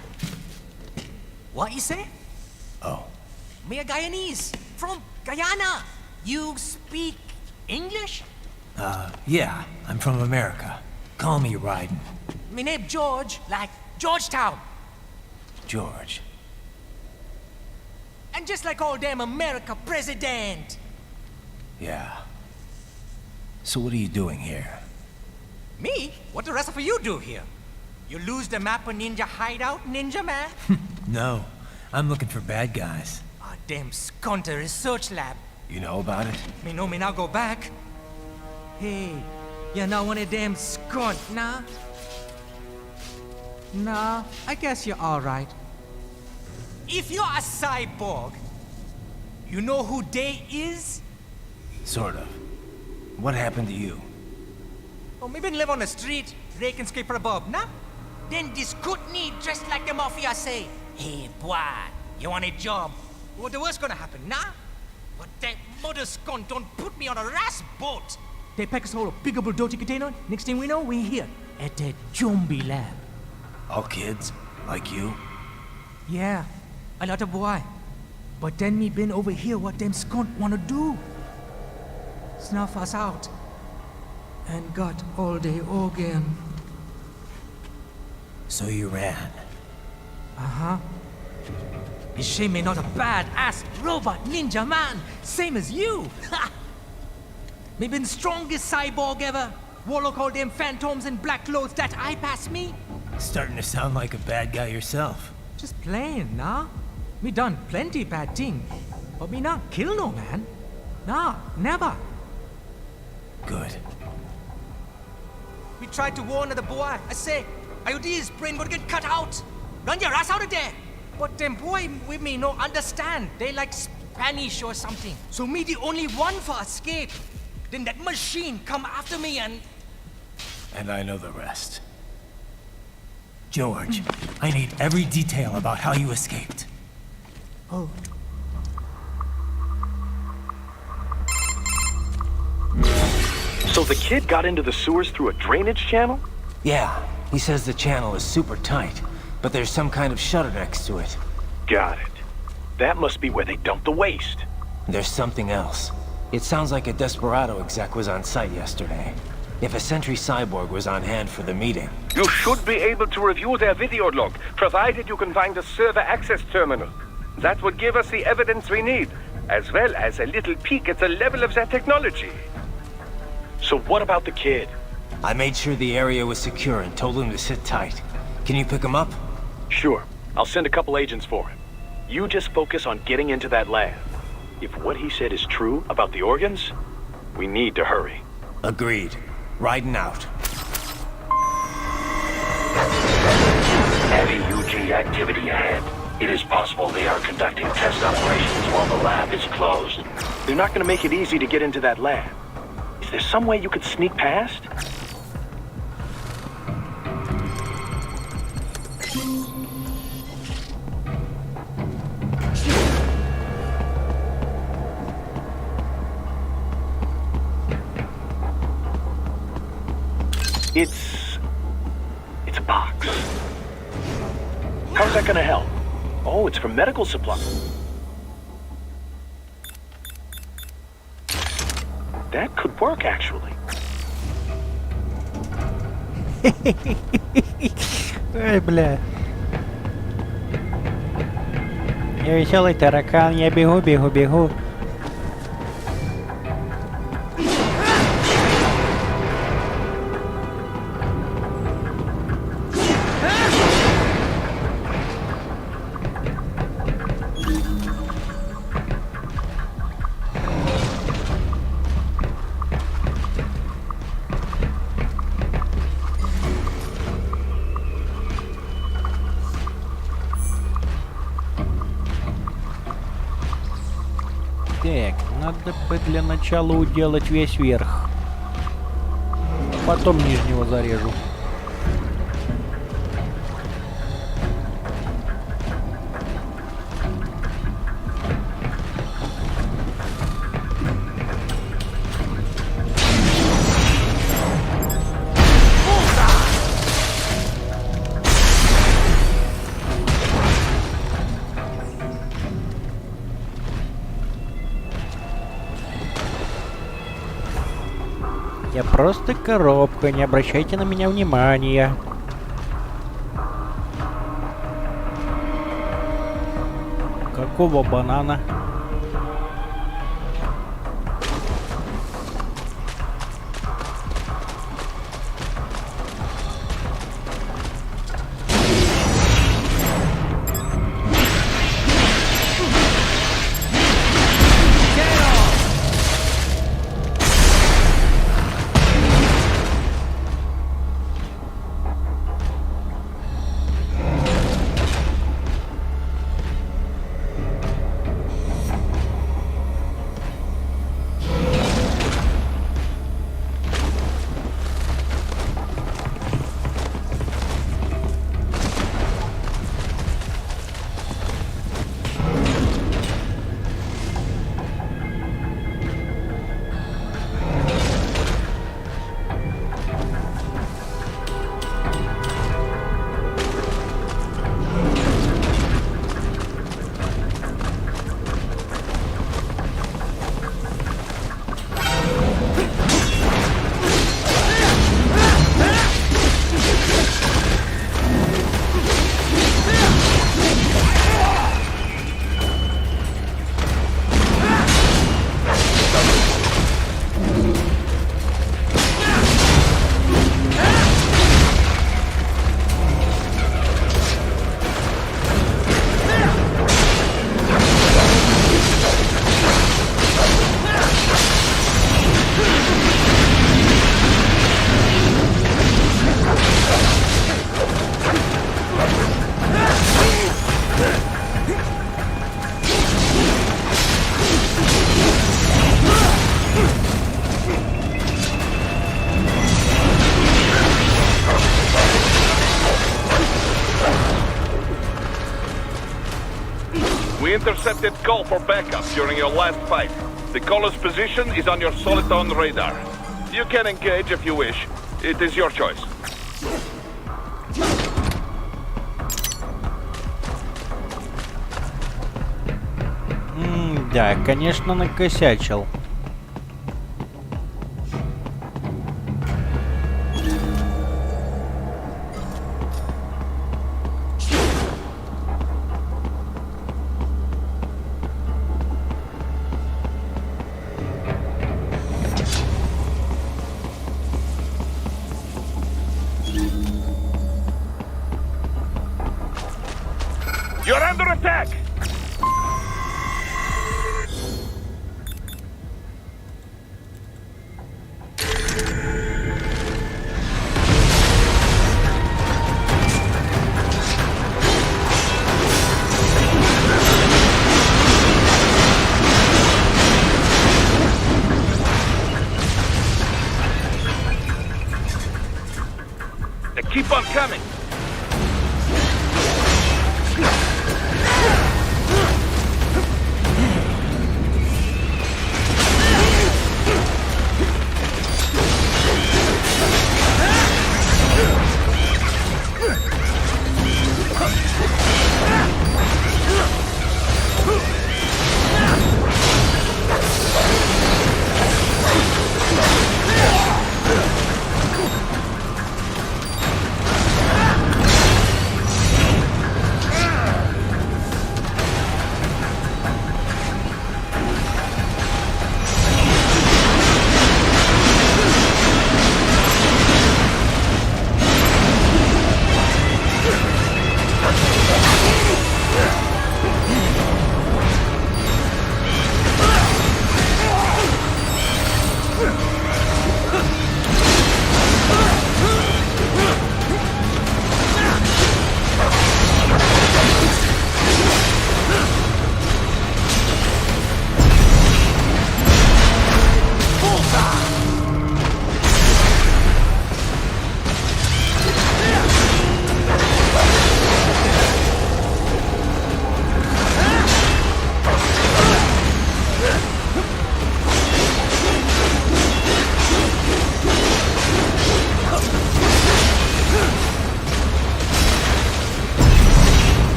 What you say? Oh. Me a Guyanese, from Guyana. You speak English? Yeah, I'm from America. Call me Ryden. Me name George, like Georgetown. George. And just like all damn America president. Yeah. So what are you doing here? Me? What the rest of you do here? You lose the map of Ninja hideout, Ninja man? No, I'm looking for bad guys. Ah, damn skunter research lab. You know about it? Me know me now go back. Hey, you not one of them skunt, nah? Nah, I guess you're alright. If you're a cyborg, you know who they is? Sort of. What happened to you? Oh, me been live on the street, raking scraper above, nah? Then this Kootenai dressed like the mafia say, hey, boy, you want a job? What the worst gonna happen, nah? But that mother skunt don't put me on a ras boat. They pack us all a big bulldozer container. Next thing we know, we're here at that zombie lab. All kids? Like you? Yeah, a lot of boy. But then me been over here what them skunt wanna do. Snuff us out. And got all the organ. So you ran? Uh-huh. You shame me not a bad-ass robot ninja man, same as you. Ha! Me been strongest cyborg ever. Warlock all them phantoms in black clothes that eye pass me. Starting to sound like a bad guy yourself. Just playing, nah? Me done plenty bad thing. But me not kill no man. Nah, never. Good. We tried to warn the boy. I say, IOD's brain gonna get cut out. Run your ass out of there. But them boy with me no understand. They like Spanish or something. So me the only one for escape. Then that machine come after me and... And I know the rest. George, I need every detail about how you escaped. Oh. So the kid got into the sewers through a drainage channel? Yeah, he says the channel is super tight, but there's some kind of shutter next to it. Got it. That must be where they dumped the waste. There's something else. It sounds like a Desperado exec was on site yesterday. If a Sentry Cyborg was on hand for the meeting. You should be able to review their video log, provided you can find a server access terminal. That would give us the evidence we need, as well as a little peek at the level of their technology. So what about the kid? I made sure the area was secure and told him to sit tight. Can you pick him up? Sure. I'll send a couple agents for him. You just focus on getting into that lab. If what he said is true about the organs, we need to hurry. Agreed. Riding out. Heavy UG activity ahead. It is possible they are conducting test operations while the lab is closed. They're not going to make it easy to get into that lab. Is there some way you could sneak past? It's a box. How's that gonna help? Oh, it's for medical supplies. That could work, actually. Эй, бля. Я веселый таракан, я бегу, бегу, бегу. Так, надо бы для начала уделать весь верх. Потом нижнего зарежу. Я просто коробка, не обращайте на меня внимания. Какого банана? We intercepted call for backup during your last fight. The caller's position is on your Soliton radar. You can engage if you wish. It is your choice. Да, конечно, накосячил. You're under attack! They keep on coming!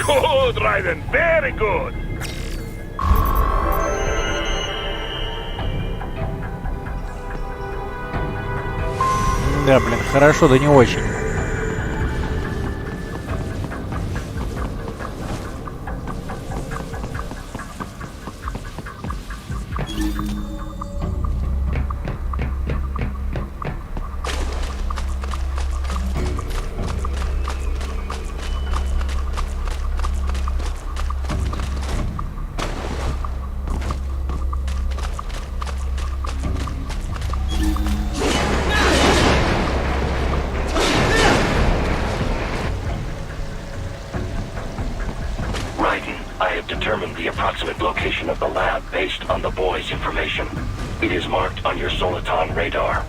Good, Raiden, very good. Да, блин, хорошо, да не очень. Determined the approximate location of the lab based on the boy's information. It is marked on your Soliton radar.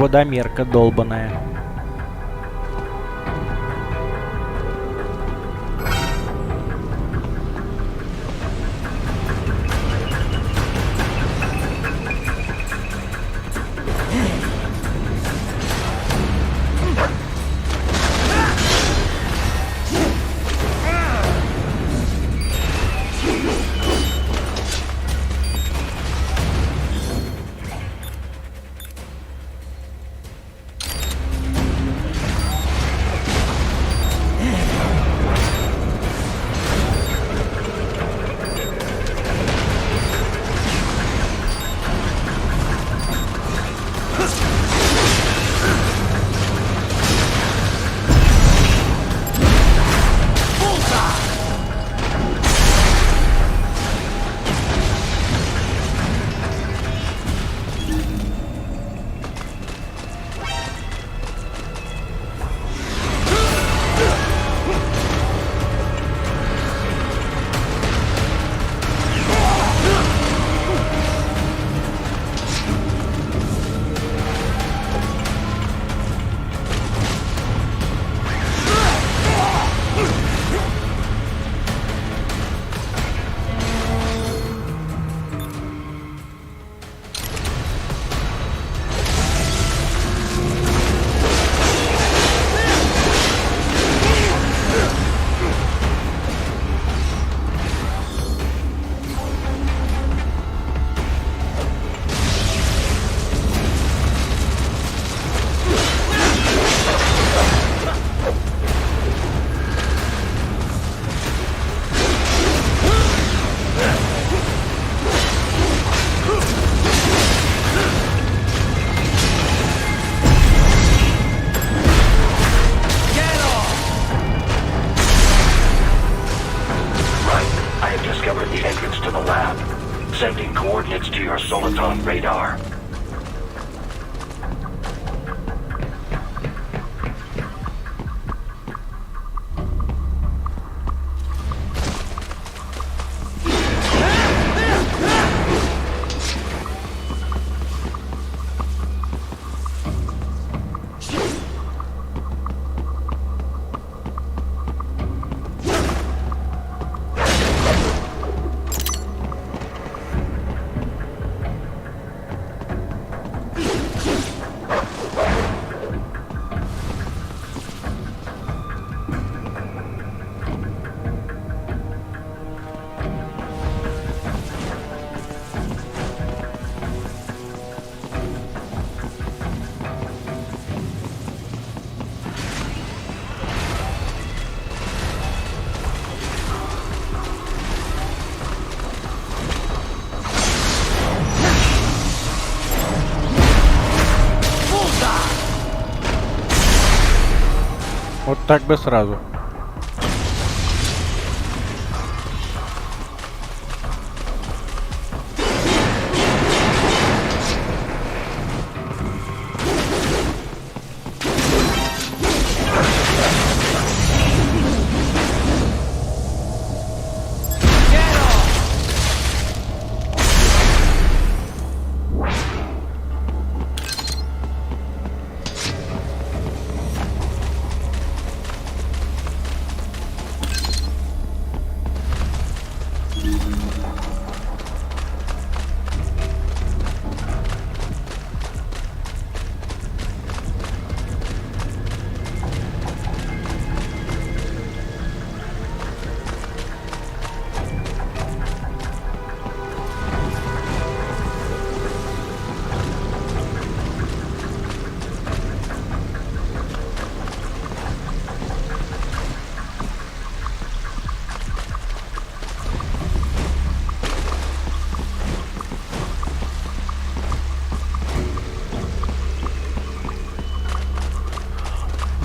Водомерка долбаная. Sending coordinates to your Soliton radar. Вот так бы сразу.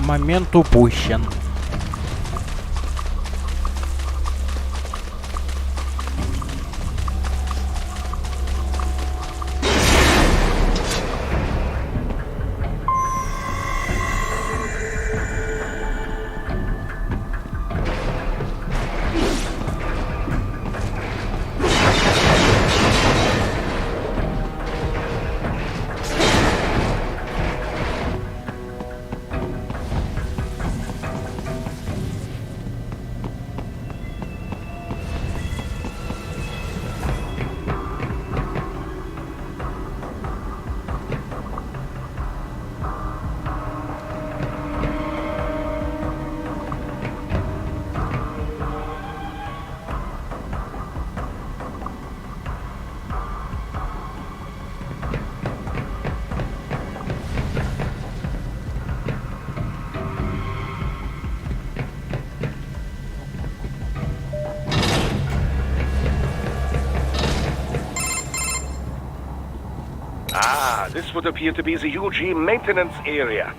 Момент упущен. Ah, this would appear to be the UG maintenance area.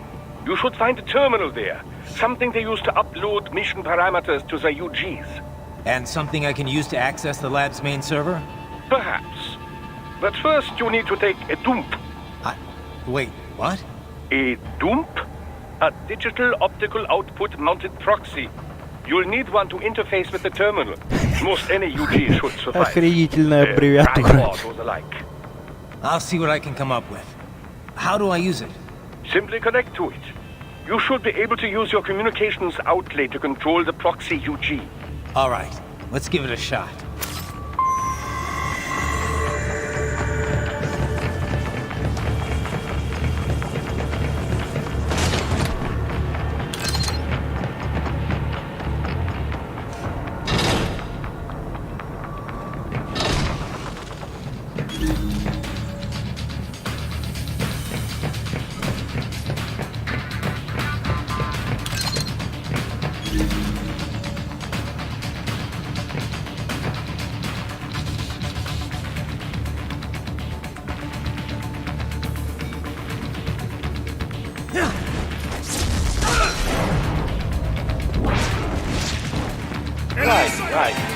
You should find a terminal there. Something they use to upload mission parameters to the UGs. And something I can use to access the lab's main server? Perhaps. But first you need to take a dump. Wait, what? A dump? A digital optical output mounted proxy. You'll need one to interface with the terminal. Most any UG should suffice. Охренительная аббревиатура. Or the like. I'll see what I can come up with. How do I use it? Simply connect to it. You should be able to use your communications outlet to control the proxy UG. All right, let's give it a shot.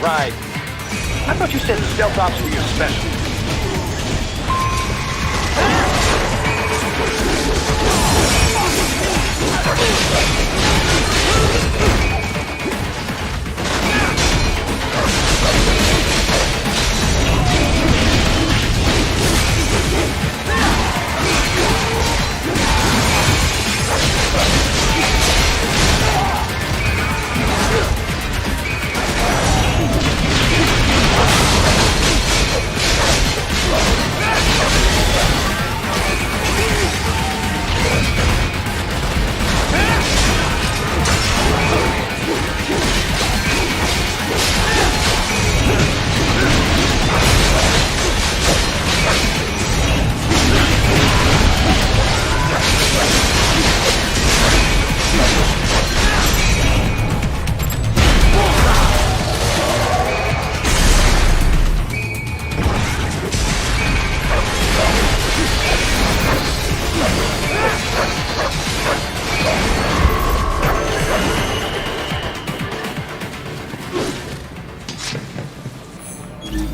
Right. I thought you said the stealth ops were your specialty.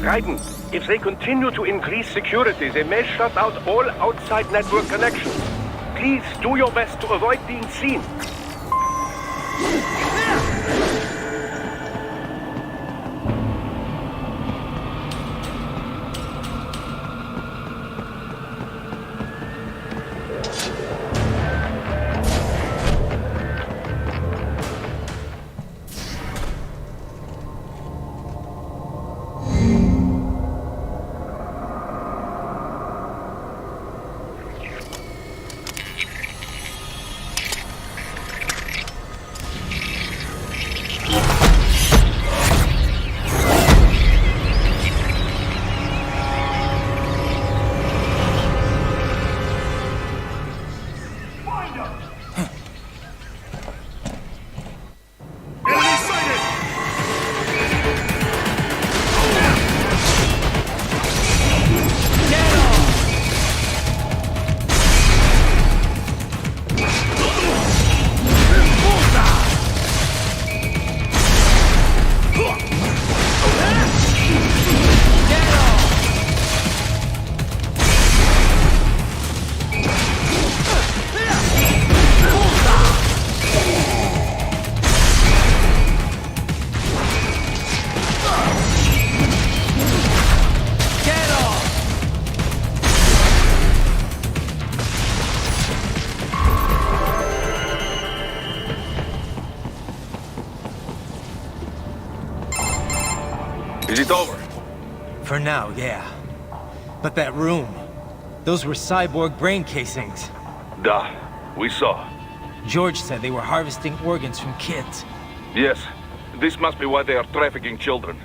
Raiden, if they continue to increase security, they may shut out all outside network connections. Please do your best to avoid being seen. Is it over? For now, yeah. But that room, those were cyborg brain casings. Duh, we saw. George said they were harvesting organs from kids. Yes, this must be why they are trafficking children.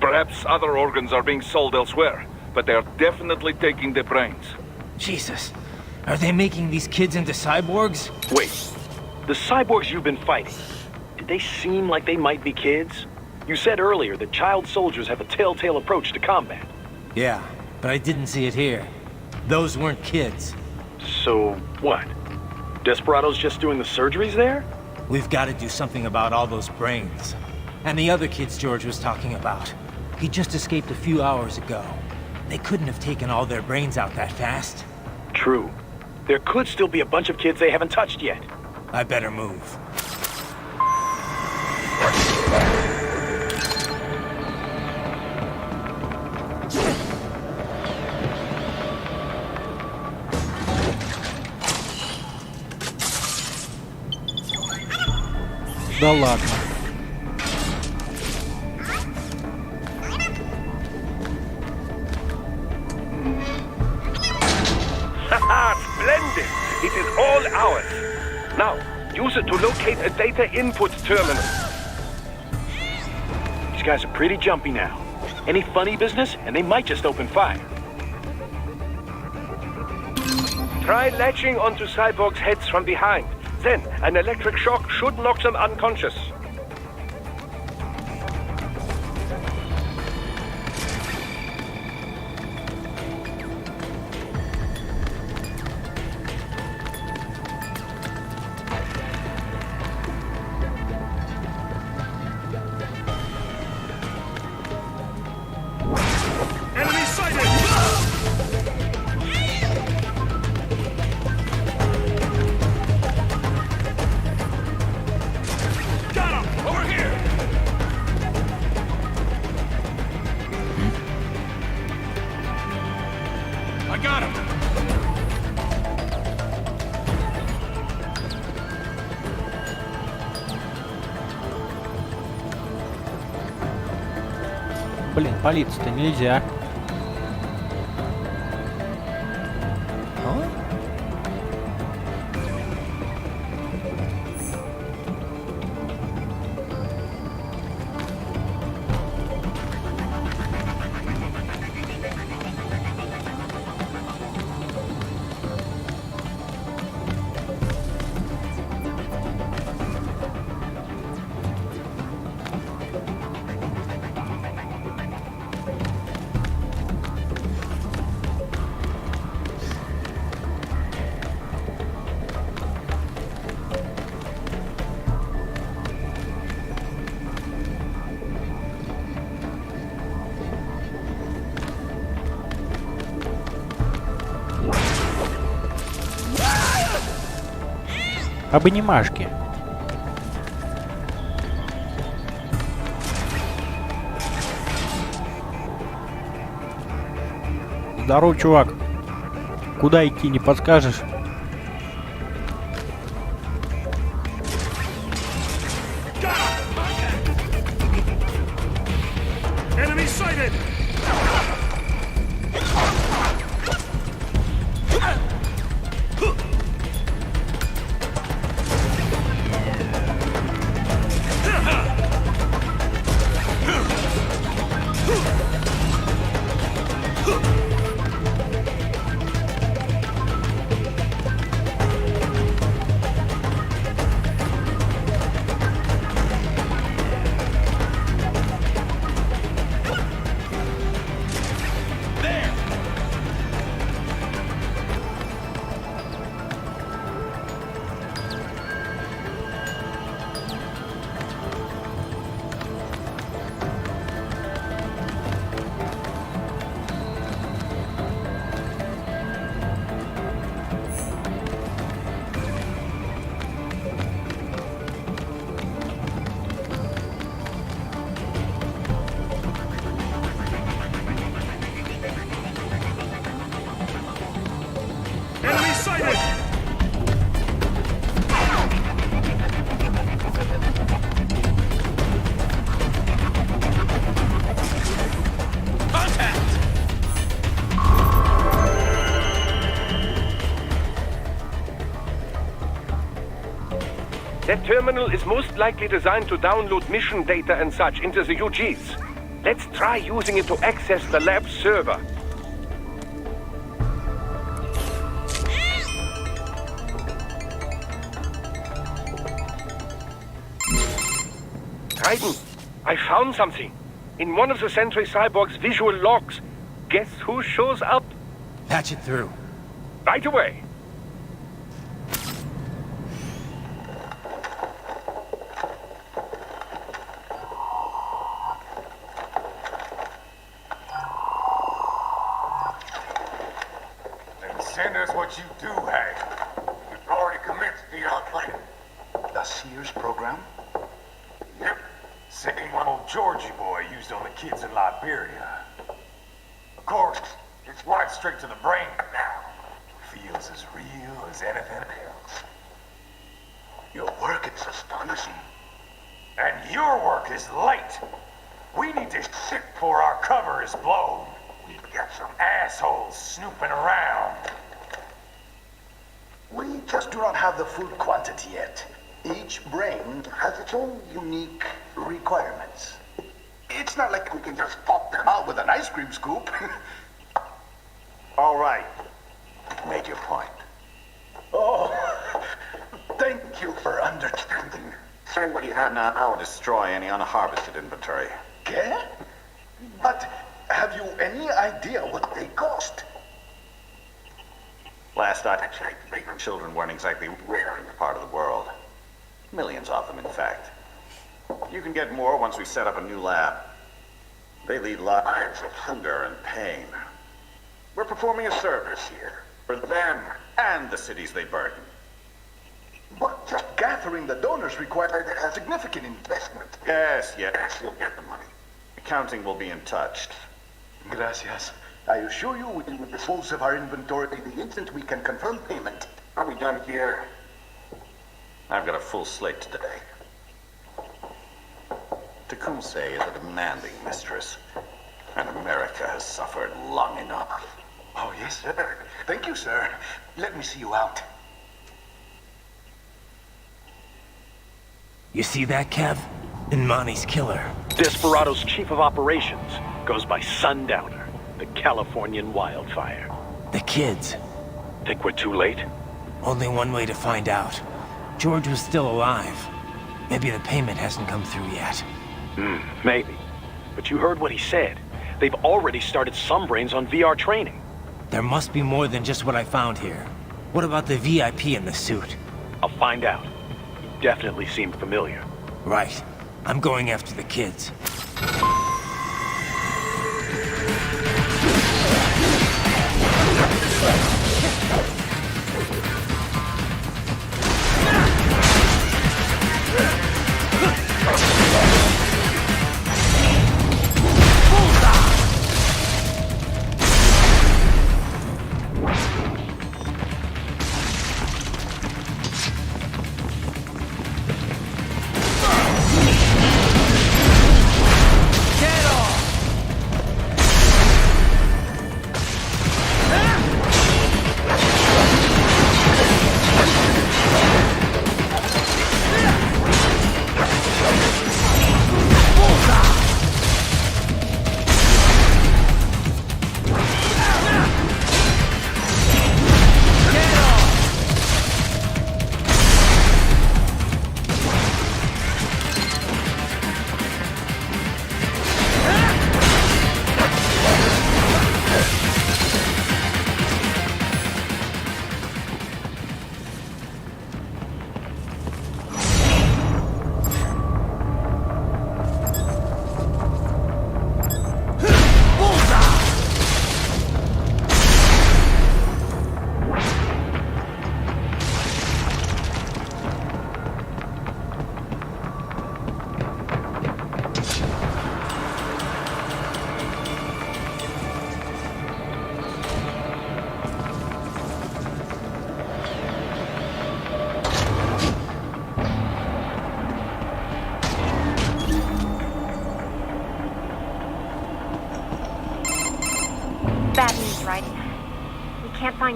Perhaps other organs are being sold elsewhere, but they are definitely taking the brains. Jesus, are they making these kids into cyborgs? Wait, the cyborgs you've been fighting, did they seem like they might be kids? You said earlier that child soldiers have a telltale approach to combat. Yeah, but I didn't see it here. Those weren't kids. So, what? Desperados just doing the surgeries there? We've got to do something about all those brains. And the other kids George was talking about. He just escaped a few hours ago. They couldn't have taken all their brains out that fast. True. There could still be a bunch of kids they haven't touched yet. I better move. Да ладно. Haha, splendid! It is all ours. Now, use it to locate a data input terminal. These guys are pretty jumpy now. Any funny business, and they might just open fire. Try latching onto cyborgs' heads from behind. Then, an electric shock should knock them unconscious. Enemy sighted! Got him! Over here! I got him! Блин, палиться-то нельзя. Обнимашки. Здоров, чувак. Куда идти, не подскажешь? Enemy sighted! Enemy sighted! That terminal is most likely designed to download mission data and such into the UGs. Let's try using it to access the lab server. Trident, I found something. In one of the Sentry Cyborg's visual logs. Guess who shows up? Patch it through. Right away. Then send us what you do have. We've already commenced the outplay. The Sears program? Yep. Same one old Georgie boy used on the kids in Liberia. Of course, it's right straight to the brain now. Feels as real as anything else. Your work is astonishing. And your work is late. We need this shit before our cover is blown. We've got some assholes snooping around. We just do not have the full quantity yet. Each brain has its own unique requirements. It's not like we can just pop them out with an ice cream scoop. All right. Make your point. Oh, thank you for understanding. Send what you have now. I'll destroy any unharvested inventory. Okay? But have you any idea what they cost? Last I checked, children weren't exactly rare in the part of the world. Millions of them, in fact. You can get more once we set up a new lab. They lead lives of hunger and pain. We're performing a service here for them and the cities they burden. But just gathering the donors required a significant investment. Yes, you'll get the money. Accounting will be in touch. Gracias. I assure you we will dispose of our inventory the instant we can confirm payment. Are we done here? I've got a full slate today. Tecumseh is a demanding mistress, and America has suffered long enough. Oh, yes, sir. Thank you, sir. Let me see you out. You see that, Kev? Imani's killer. Desperado's chief of operations goes by Sundowner, the Californian wildfire. The kids. Think we're too late? Only one way to find out. George was still alive. Maybe the payment hasn't come through yet. Maybe. But you heard what he said. They've already started some brains on VR training. There must be more than just what I found here. What about the VIP in the suit? I'll find out. He definitely seemed familiar. Right. I'm going after the kids.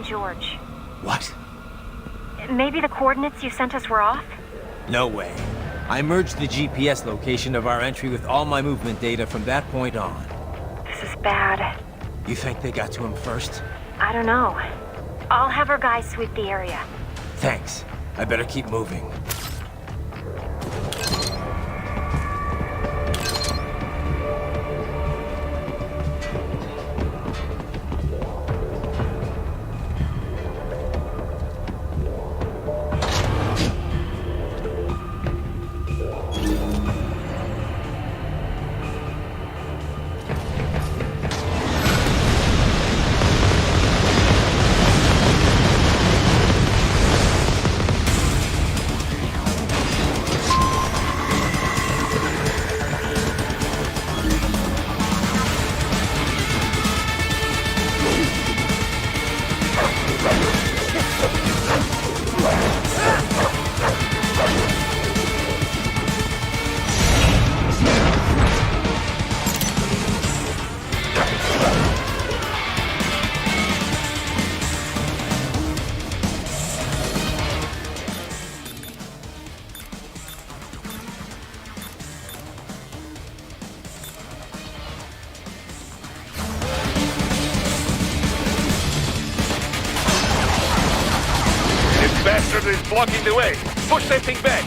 George. What? Maybe the coordinates you sent us were off? No way. I merged the GPS location of our entry with all my movement data from that point on. This is bad. You think they got to him first? I don't know. I'll have our guys sweep the area. Thanks. I better keep moving. Bastard is blocking the way. Push that thing back.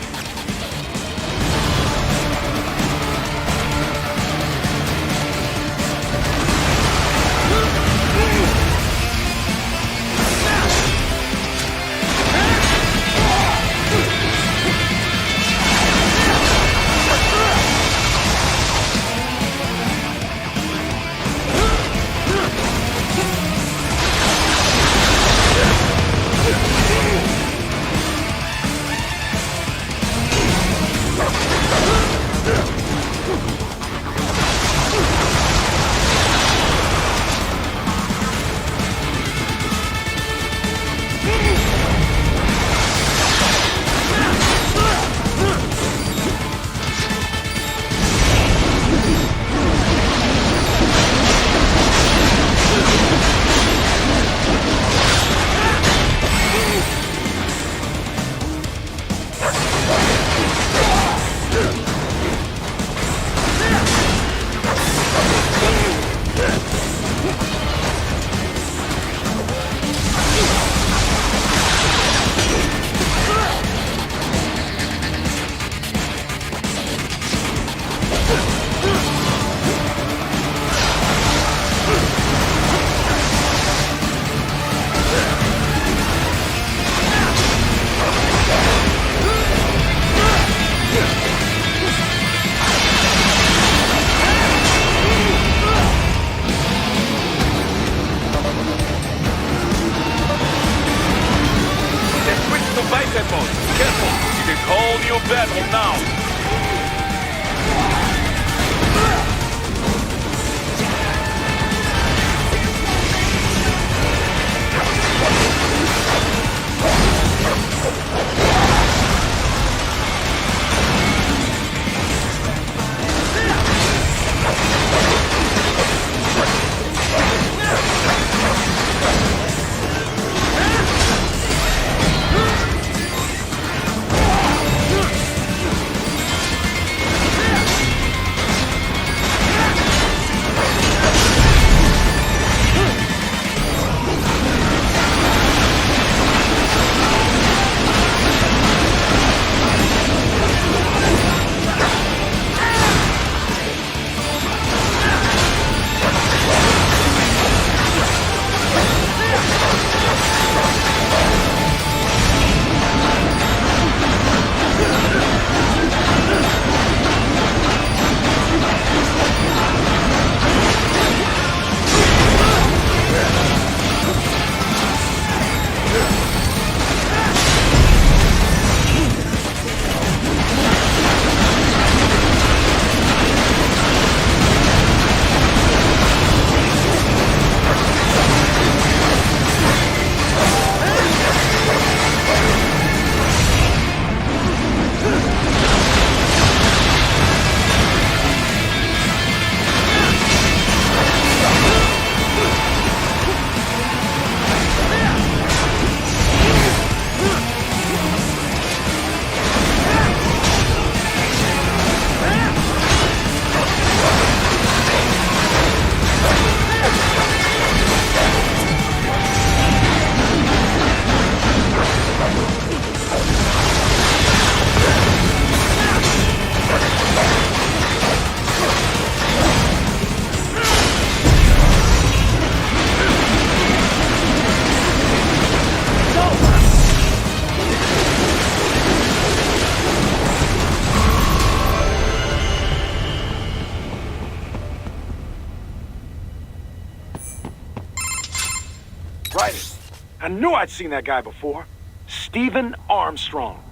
I knew I'd seen that guy before. Stephen Armstrong.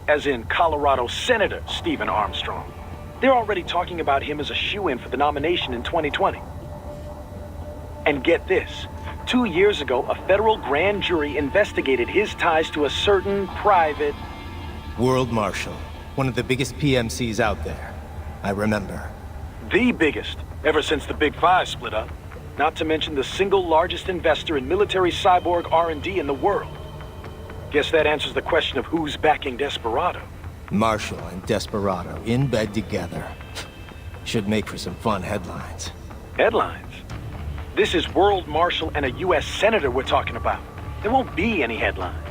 As in Colorado Senator Stephen Armstrong. They're already talking about him as a shoo-in for the nomination in 2020. And get this. 2 years ago, a federal grand jury investigated his ties to a certain private... World Marshal. One of the biggest PMCs out there. I remember. The biggest, ever since the Big Five split up. Not to mention the single largest investor in military cyborg R&D in the world. Guess that answers the question of who's backing Desperado. Marshall and Desperado in bed together. Should make for some fun headlines. Headlines? This is World Marshal and a U.S. Senator we're talking about. There won't be any headlines.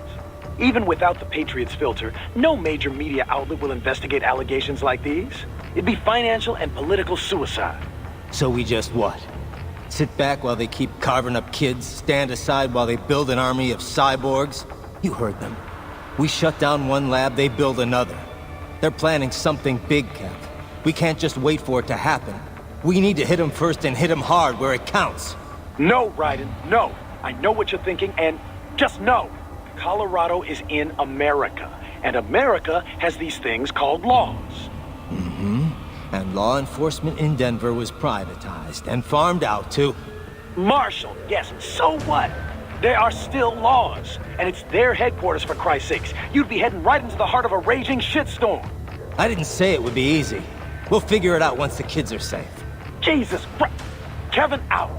Even without the Patriots filter, no major media outlet will investigate allegations like these. It'd be financial and political suicide. So we just what? Sit back while they keep carving up kids, stand aside while they build an army of cyborgs? You heard them. We shut down one lab, they build another. They're planning something big, Kev. We can't just wait for it to happen. We need to hit them first and hit them hard where it counts. No, Raiden, no. I know what you're thinking, and just know. Colorado is in America, and America has these things called laws. Mm-hmm. And law enforcement in Denver was privatized and farmed out to... Marshall, yes, so what? There are still laws, and it's their headquarters, for Christ's sakes. You'd be heading right into the heart of a raging shitstorm. I didn't say it would be easy. We'll figure it out once the kids are safe. Jesus Christ. Kevin out.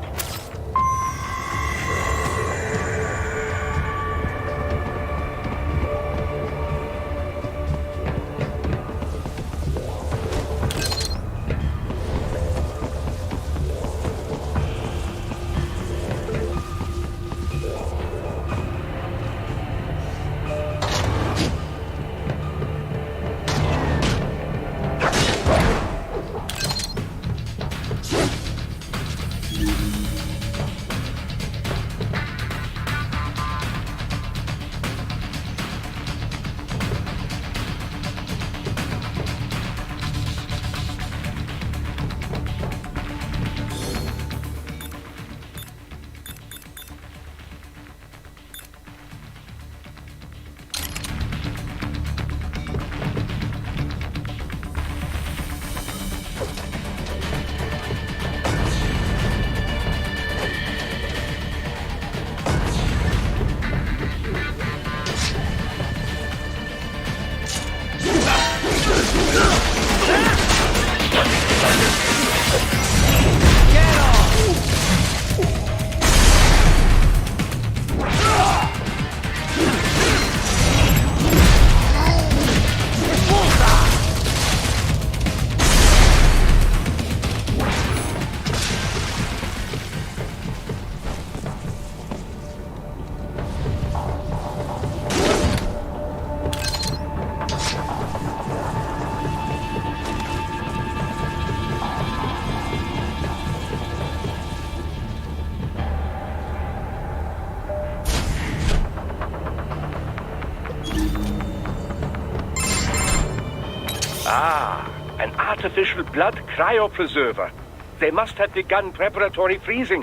Ah, an artificial blood cryopreserver. They must have begun preparatory freezing.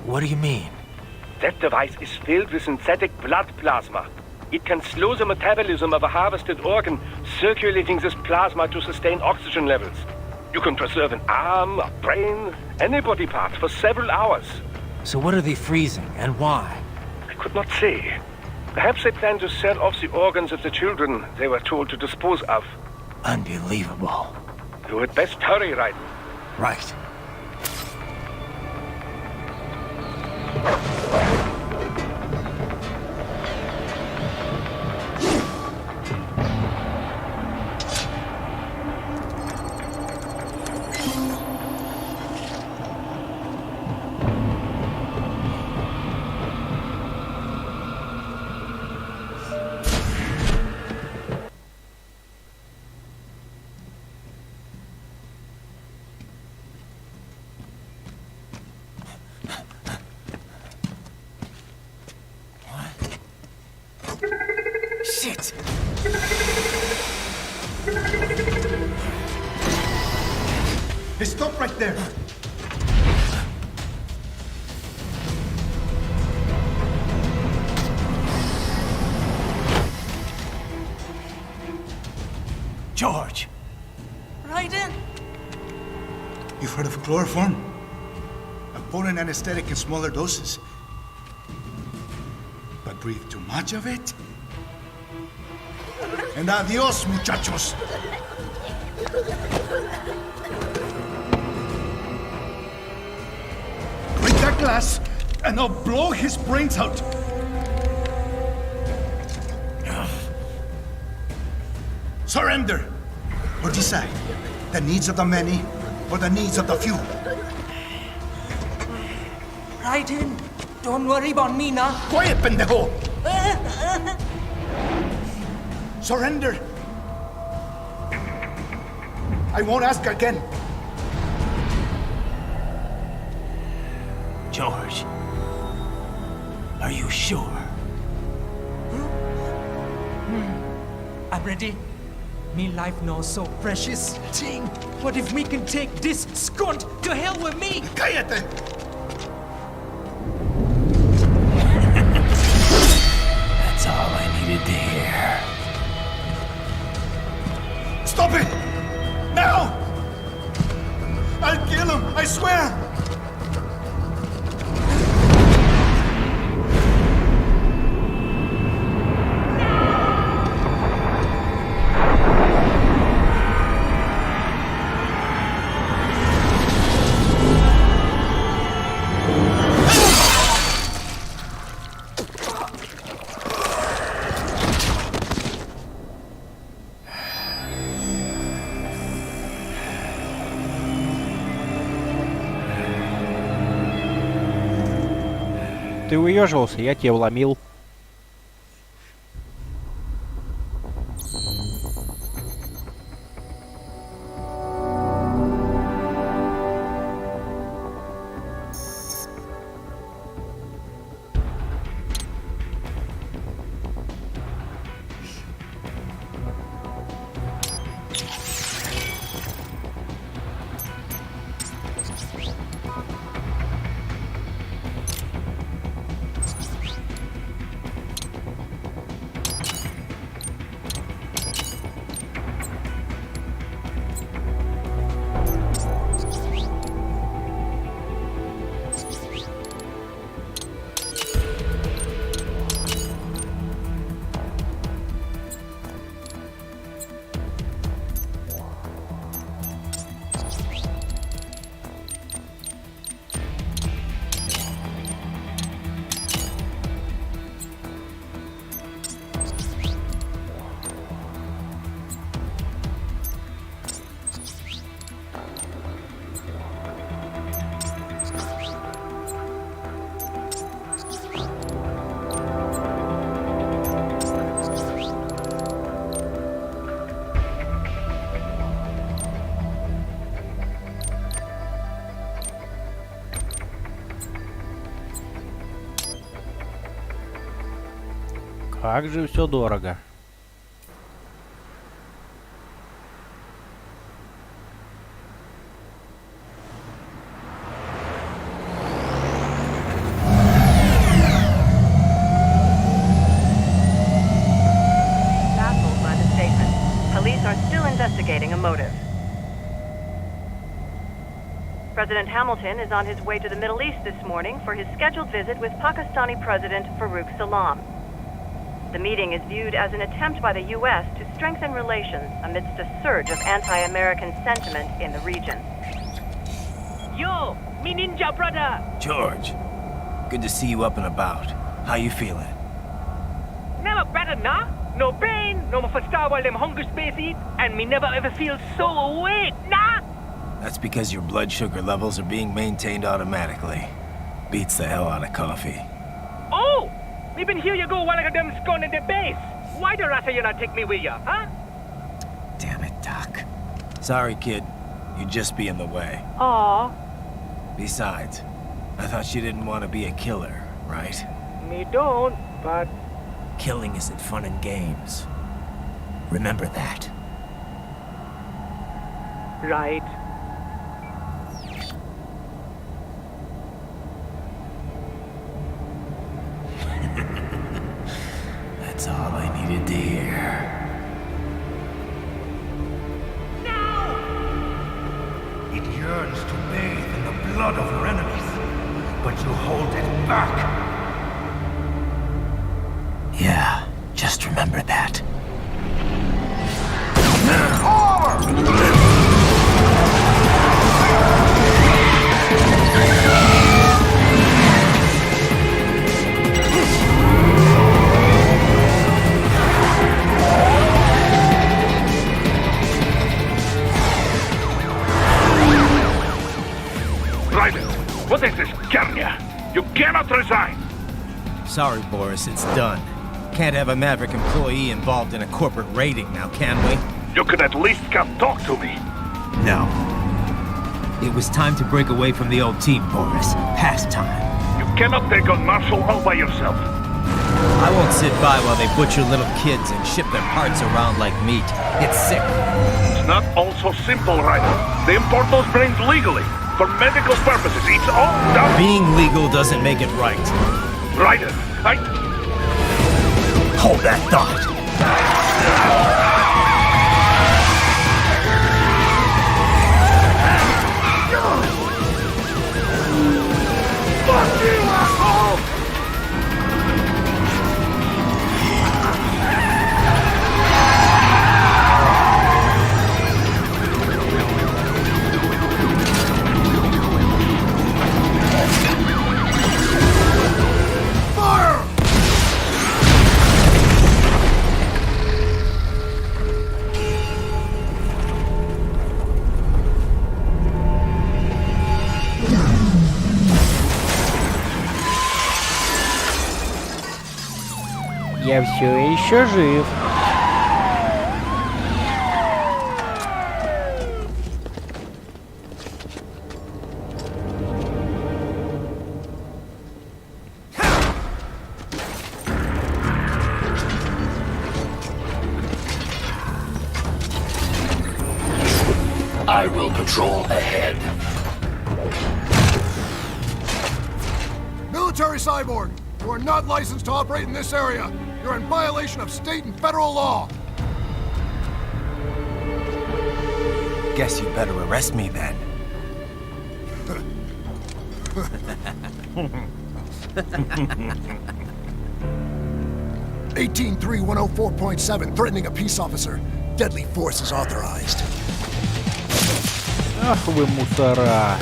What do you mean? That device is filled with synthetic blood plasma. It can slow the metabolism of a harvested organ, circulating this plasma to sustain oxygen levels. You can preserve an arm, a brain, any body part for several hours. So what are they freezing, and why? I could not say. Perhaps they plan to sell off the organs of the children they were told to dispose of. Unbelievable. You had best hurry, Raiden. Right. Shit! Hey, stop right there! George! Raiden! You've heard of chloroform? A potent anesthetic in smaller doses. But breathe too much of it? And adios, muchachos! Break that glass, and I'll blow his brains out! Surrender! Or decide. The needs of the many, or the needs of the few. Raiden, don't worry about me now. Quiet, pendejo! Surrender! I won't ask again. George, are you sure? I'm ready. Me life now so precious. Ting, what if we can take this skunt to hell with me? Cállate! That's all I needed to hear. Stop it! Now! I'll kill him, I swear! Ты уеживался, я тебя вломил. Как же все дорого. Baffled by the statement. Police are still investigating a motive. President Hamilton is on his way to the Middle East this morning for his scheduled visit with Pakistani President Farouk Salam. The meeting is viewed as an attempt by the U.S. to strengthen relations amidst a surge of anti-American sentiment in the region. Yo, me ninja brother! George, good to see you up and about. How you feeling? Never better, nah? No pain, no more for star while them hunger space eat, and me never ever feel so awake, nah? That's because your blood sugar levels are being maintained automatically. Beats the hell out of coffee. Oh! Me been here you go while I got them scone in the base. Why the rasta you not take me with ya, huh? Damn it, Doc. Sorry, kid. You'd just be in the way. Aw. Besides, I thought you didn't want to be a killer, right? Me don't, but... Killing isn't fun and games. Remember that. Right. That's all I needed to hear. blood of your enemies, but you hold it back. Yeah, just remember that. What is this, Kenya? You cannot resign! Sorry, Boris, it's done. Can't have a Maverick employee involved in a corporate raiding now, can we? You could at least come talk to me. No. It was time to break away from the old team, Boris. Past time. You cannot take on Marshall all by yourself. I won't sit by while they butcher little kids and ship their parts around like meat. It's sick. It's not all so simple, Ryder. They import those brains legally. For medical purposes, it's all done. Being legal doesn't make it right. Ryder, Hold that thought. Fuck you, asshole! Я все еще жив. I will patrol ahead. Military cyborg, you are not licensed to operate in this area. You're in violation of state and federal law. Guess you better arrest me then. 183104.7, threatening a peace officer. Deadly force is authorized. Ах вы мусора.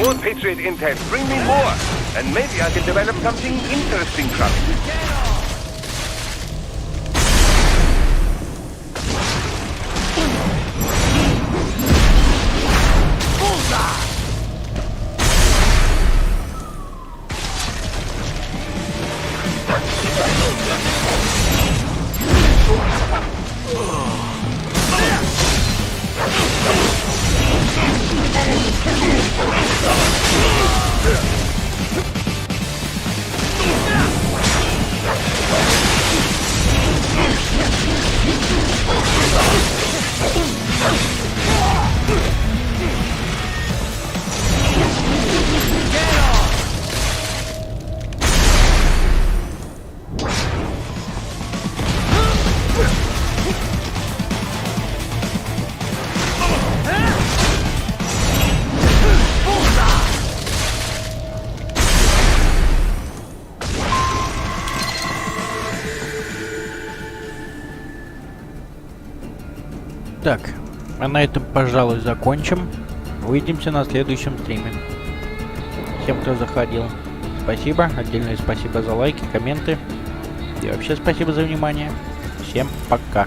More Patriot intel. Bring me more. And maybe I can develop something interesting from it. Так, а на этом, пожалуй, закончим. Увидимся на следующем стриме. Всем, кто заходил, спасибо. Отдельное спасибо за лайки, комменты. И вообще спасибо за внимание. Всем пока.